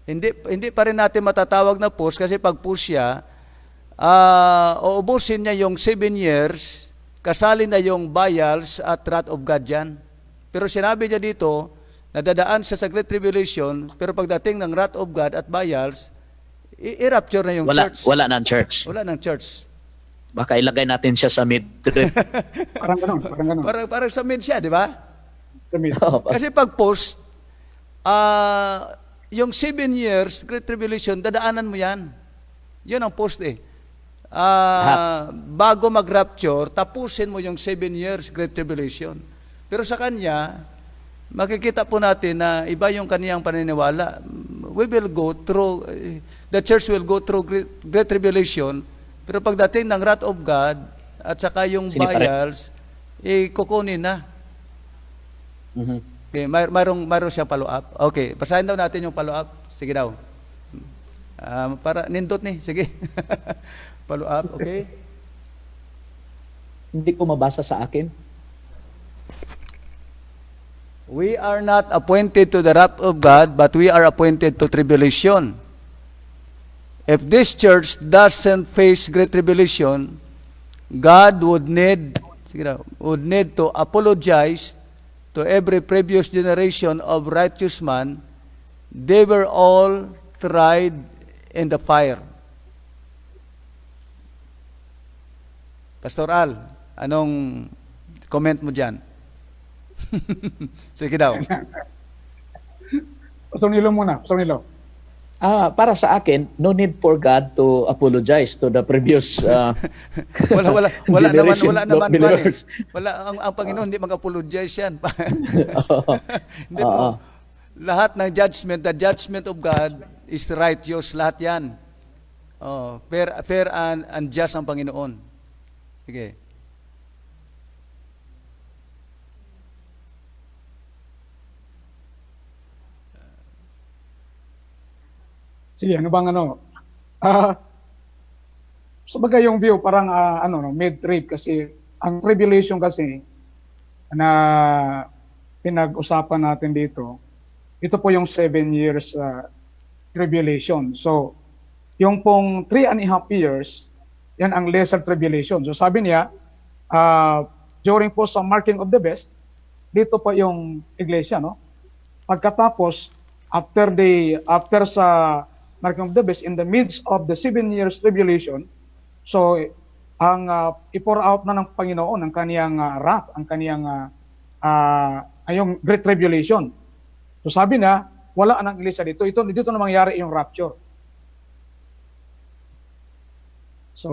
Hindi pa rin natin matatawag na post kasi pag post siya, uubusin niya yung 7 years, kasali na yung vials at wrath of God dyan. Pero sinabi niya dito, nadadaan siya sa Great Tribulation, pero pagdating ng wrath of God at vials, i-rapture na yung church. Wala ng church. Wala ng church. Baka ilagay natin siya sa mid-trip. Parang ganun. Parang sa mid siya, di ba? Sa mid. Kasi pag post, yung 7 years, Great Tribulation, dadaanan mo yan. Yun ang post eh. Bago mag-rapture, tapusin mo yung 7 years Great Tribulation. Pero sa kanya, makikita po natin na iba yung kaniyang paniniwala. We will go through, the church will go through Great Tribulation, pero pagdating ng wrath of God, at saka yung vials, kukunin na. Mhm. Okay, mayroong siyang follow-up. Okay, basahin daw natin yung follow-up. Sige daw. Para nindot ni, sige. Follow-up, okay? Hindi ko mabasa sa akin. We are not appointed to the wrath of God, but we are appointed to tribulation. If this church doesn't face great tribulation, God would need to apologize to every previous generation of righteous man. They were all tried in the fire. Pastor Al, anong comment mo dyan? Sige daw. Pastor Nilo muna. Pastor Nilo. Para sa akin, no need for God to apologize to the previous wala generation naman of believers. ang Panginoon hindi mag-apologize yan. Hindi po. Lahat ng judgment, the judgment of God is righteous, lahat yan. Fair and just ang Panginoon. Sige. Sige, ano bang ano? Sabagay yung view parang mid-trip kasi ang tribulation kasi na pinag-usapan natin dito, ito po yung 7 years tribulation. So, yung pong 3.5 years, yan ang lesser tribulation. So, sabi niya, during po sa marking of the beast, dito po yung iglesia, no? Pagkatapos, after sa marking of the beast, in the midst of the 7 years tribulation, so, ang i-pour out na ng Panginoon ang kaniyang wrath, ang kaniyang yung great tribulation. So sabi na, wala ang iglesia dito. Dito na mangyari yung rapture. So,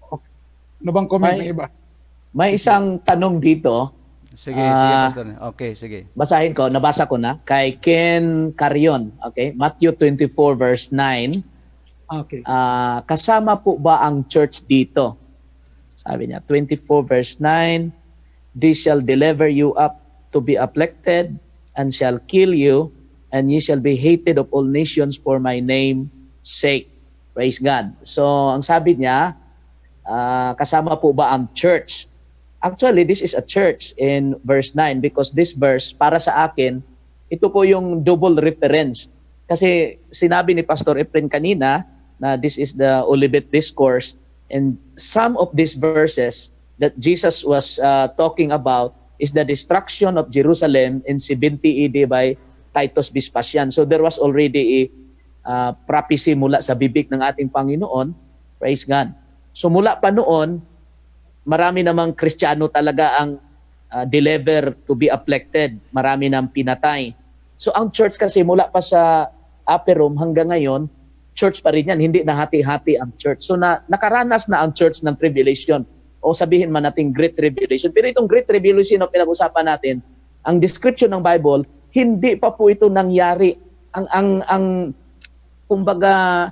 okay. Ano bang comment ng iba? May isang tanong dito. Sige, Pastor. Okay, sige. Basahin ko, nabasa ko na. Kay Ken Carion, okay? Matthew 24 verse 9. Okay. Kasama po ba ang church dito? Sabi niya, 24 verse 9, "They shall deliver you up to be afflicted, and shall kill you, and ye shall be hated of all nations for my name's sake." Praise God. So, ang sabi niya, kasama po ba ang church? Actually, this is a church in verse 9 because this verse, para sa akin, ito po yung double reference. Kasi sinabi ni Pastor Efren kanina na this is the Olivet Discourse, and some of these verses that Jesus was talking about is the destruction of Jerusalem in 70 AD by Titus Vespasian. So there was already a prophecy mula sa bibig ng ating Panginoon. Praise God. So mula pa noon, marami namang Kristiyano talaga ang deliver to be afflicted. Marami nang pinatay. So ang church kasi mula pa sa upper room hanggang ngayon, church pa rin yan. Hindi nahati-hati ang church. So nakaranas na ang church ng tribulation. O sabihin man natin Great Tribulation. Pero itong Great Tribulation na pinag-usapan natin, ang description ng Bible, hindi pa po ito nangyari. Kumbaga,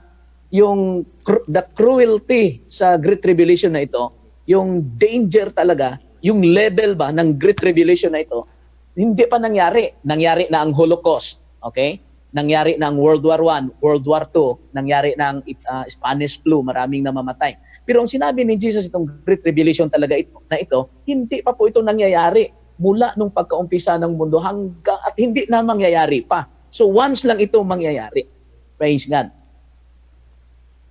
the cruelty sa Great Tribulation na ito, yung danger talaga, yung level ba ng Great Tribulation na ito, hindi pa nangyari. Nangyari na ang Holocaust, okay? Nangyari na ang World War I, World War II, nangyari na ang Spanish flu, maraming namamatay. Pero ang sinabi ni Jesus, itong Great Tribulation talaga ito, hindi pa po ito nangyayari mula nung pagkaumpisa ng mundo hanggang at hindi na mangyayari pa. So once lang ito mangyayari. Praise God.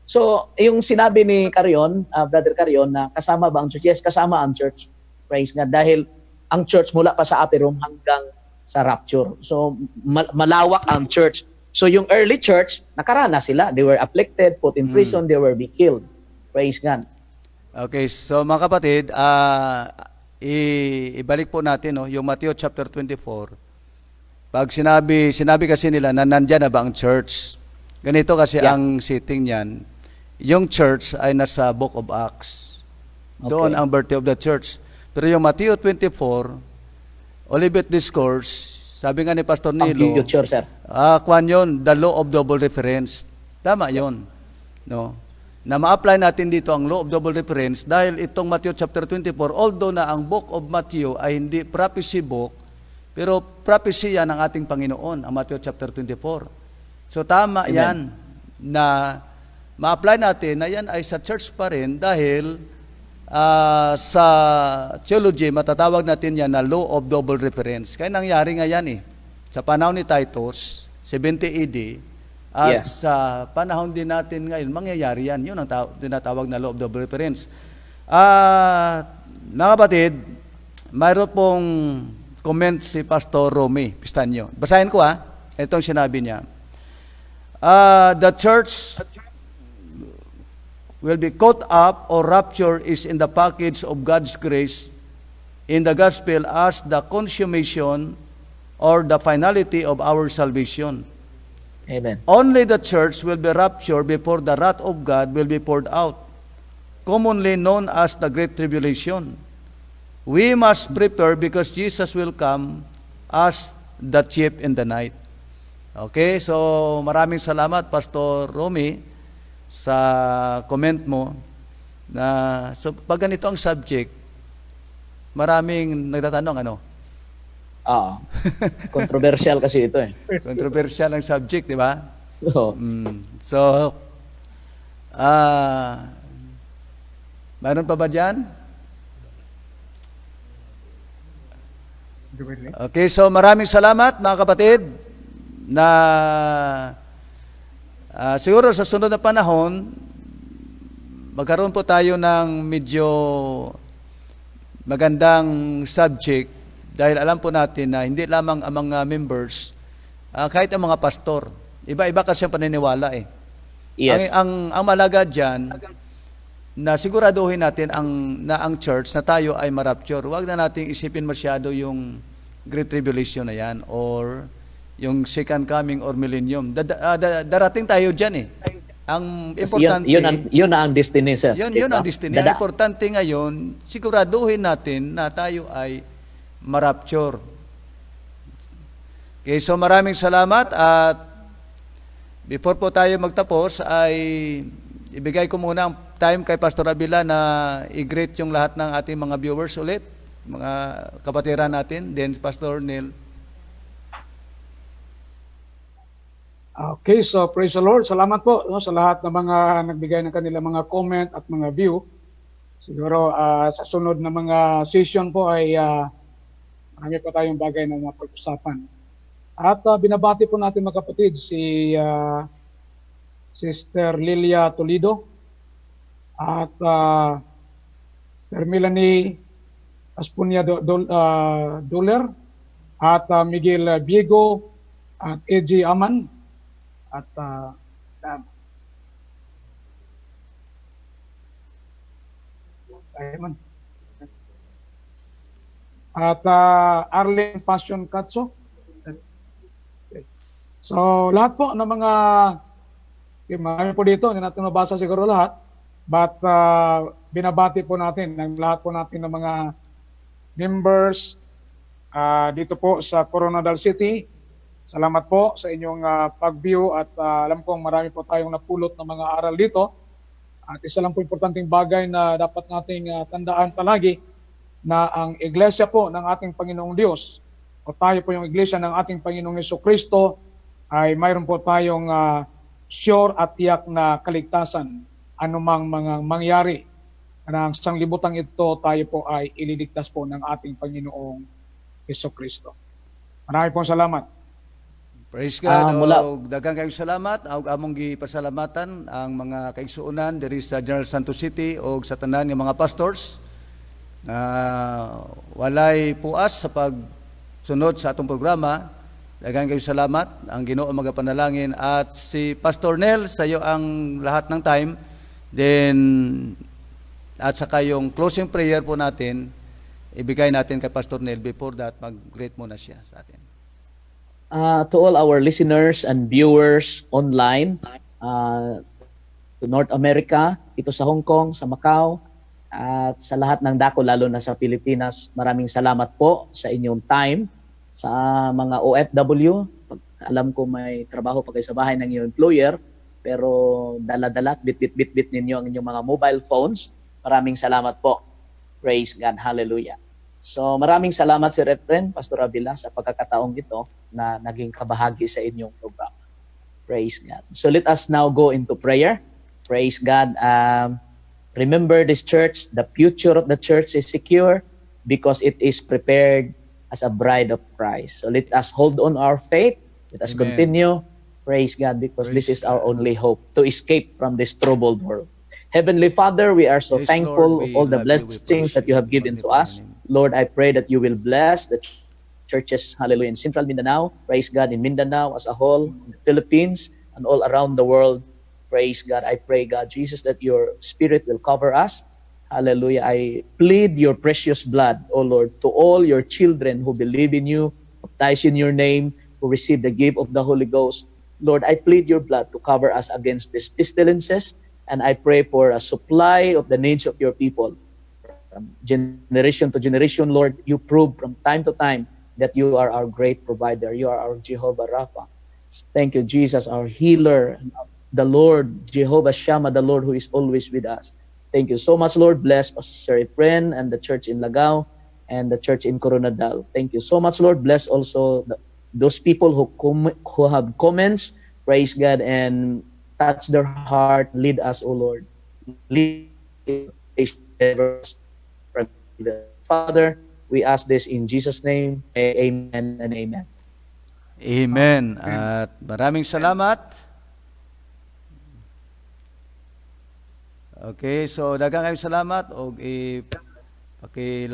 So, yung sinabi ni Carion, Brother Carion, na kasama ba ang church? Yes, kasama ang church. Praise God. Dahil ang church mula pa sa upper room hanggang sa rapture. So, malawak ang church. So, yung early church, nakaranas sila. They were afflicted, put in prison, they were be killed. Praise God. Okay, so mga kapatid, ibalik po natin yung Matthew chapter 24. Pag sinabi kasi nila na nandyan na ba ang church? Ganito kasi ang setting niyan. Yung church ay nasa Book of Acts. Doon ang birthday of the church. Pero yung Matthew 24, Olivet Discourse, sabi nga ni Pastor Nilo, future, sir. Kwan yun, the law of double reference. Tama yun. No? Na ma-apply natin dito ang law of double reference dahil itong Matthew chapter 24, although na ang book of Matthew ay hindi prophecy book, pero prophecy yan ng ating Panginoon, ang Matthew chapter 24. So tama Amen. yan na ma-apply natin na yan ay sa church pa rin dahil sa theology, matatawag natin yan na law of double reference. Kaya nangyari nga yan sa panahon ni Titus, 70 AD, at sa panahon din natin ngayon, mangyayari yan. Yun ang tinatawag na law of double reference. Mga kapatid, mayroon pong comment si Pastor Romy Pistanyo. Basahin ko itong sinabi niya. The church will be caught up or rapture is in the package of God's grace in the gospel as the consummation or the finality of our salvation. Amen. Only the church will be raptured before the wrath of God will be poured out, commonly known as the Great Tribulation. We must prepare because Jesus will come as the thief in the night. Okay, so maraming salamat Pastor Romy sa comment mo na so pag ganito ang subject, maraming nagtatanong Controversial kasi ito Controversial ang subject, di ba? Oo. So, mayroon pa ba dyan? Okay, so maraming salamat mga kapatid na siguro sa sunod na panahon, magkaroon po tayo ng medyo magandang subject dahil alam po natin na hindi lamang ang mga members, kahit ang mga pastor, iba-iba kasi ang paniniwala Yes. Ang malaga dyan, na siguraduhin natin na ang church na tayo ay marapture. Huwag na nating isipin masyado yung Great Tribulation na yan or yung second coming or millennium. Darating tayo dyan Ang importante, yun na ang destiny, sir. Yun ang destiny. Ang importante ngayon, siguraduhin natin na tayo ay marapture. Okay, so maraming salamat at before po tayo magtapos ay ibigay ko muna ang time kay Pastor Abila na i-greet yung lahat ng ating mga viewers ulit, mga kapatiran natin, then Pastor Neil. Okay, so praise the Lord. Salamat po sa lahat ng mga nagbigay ng kanilang mga comment at mga view Siguro sa sunod na mga session po ay marami pa tayong bagay na mapag-usapan. At binabati po natin mga kapatid si Sister Lilia Toledo at Sister Melanie Aspunia Doler at Miguel Biego at EJ Aman at Arlene Passion Katso. So lahat po ng mga marami po dito, hindi natin mabasa siguro lahat, but binabati po natin ng lahat po natin ng mga members dito po sa Coronadal City. Salamat po sa inyong pag-view at alam kong marami po tayong napulot ng mga aral dito. At isa lang po importanteng bagay na dapat nating tandaan palagi na ang iglesia po ng ating Panginoong Diyos o tayo po yung iglesia ng ating Panginoong Jesucristo ay mayroon po tayong sure at tiyak na kaligtasan anumang mga mangyari. Ng sanglibutang ito tayo po ay ililigtas po ng ating Panginoong Jesucristo. Marami pong salamat. Praise God. Mula- Og daghang kayong salamat. Og among gipasalamatan ang mga kaigsuonan diri sa General Santos City og sa tanan nga mga pastors na walay puas sa pagsunod sa atong programa. Daghang kayong salamat. Ang Ginoo magapanalangin at si Pastor Nel sa iyo ang lahat ng time. Then at saka yung closing prayer po natin ibigay natin kay Pastor Nel. Before that, mag-greet muna siya sa atin. To all our listeners and viewers online, to North America, ito sa Hong Kong, sa Macau, at sa lahat ng dako, lalo na sa Pilipinas, maraming salamat po sa inyong time. Sa mga OFW, alam ko may trabaho pa kayo sa bahay ng inyong employer, pero dala-dala, bit-bit ninyo ang inyong mga mobile phones. Maraming salamat po. Praise God. Hallelujah. So maraming salamat si Reverend Pastor Avila sa pagkakataong ito na naging kabahagi sa inyong programa. Praise God. So let us now go into prayer. Praise God. Remember this church, the future of the church is secure because it is prepared as a bride of Christ. So let us hold on our faith. Let us Amen. continue. Praise God, because Praise this is our God. only hope to escape from this troubled world. Heavenly Father, we are so Yes, thankful Lord, of all the we love you, we blessings that you have given to us. Lord, I pray that you will bless the churches, hallelujah, in Central Mindanao. Praise God, in Mindanao as a whole, in the Philippines, and all around the world. Praise God. I pray, God, Jesus, that your Spirit will cover us. Hallelujah. I plead your precious blood, O Lord, to all your children who believe in you, baptize in your name, who receive the gift of the Holy Ghost. Lord, I plead your blood to cover us against these pestilences, and I pray for a supply of the needs of your people. From generation to generation, Lord, you prove from time to time that you are our great provider. You are our Jehovah Rapha. Thank you, Jesus, our healer, the Lord, Jehovah Shammah, the Lord who is always with us. Thank you so much, Lord. Bless Pastor Efren and the church in Lagao and the church in Coronadal. Thank you so much, Lord. Bless also those people who have comments. Praise God and touch their heart. Lead us, O Lord. Lead us. Father, we ask this in Jesus' name. Amen and amen. Amen. At maraming salamat. Okay, so daghang kayong salamat og paki-like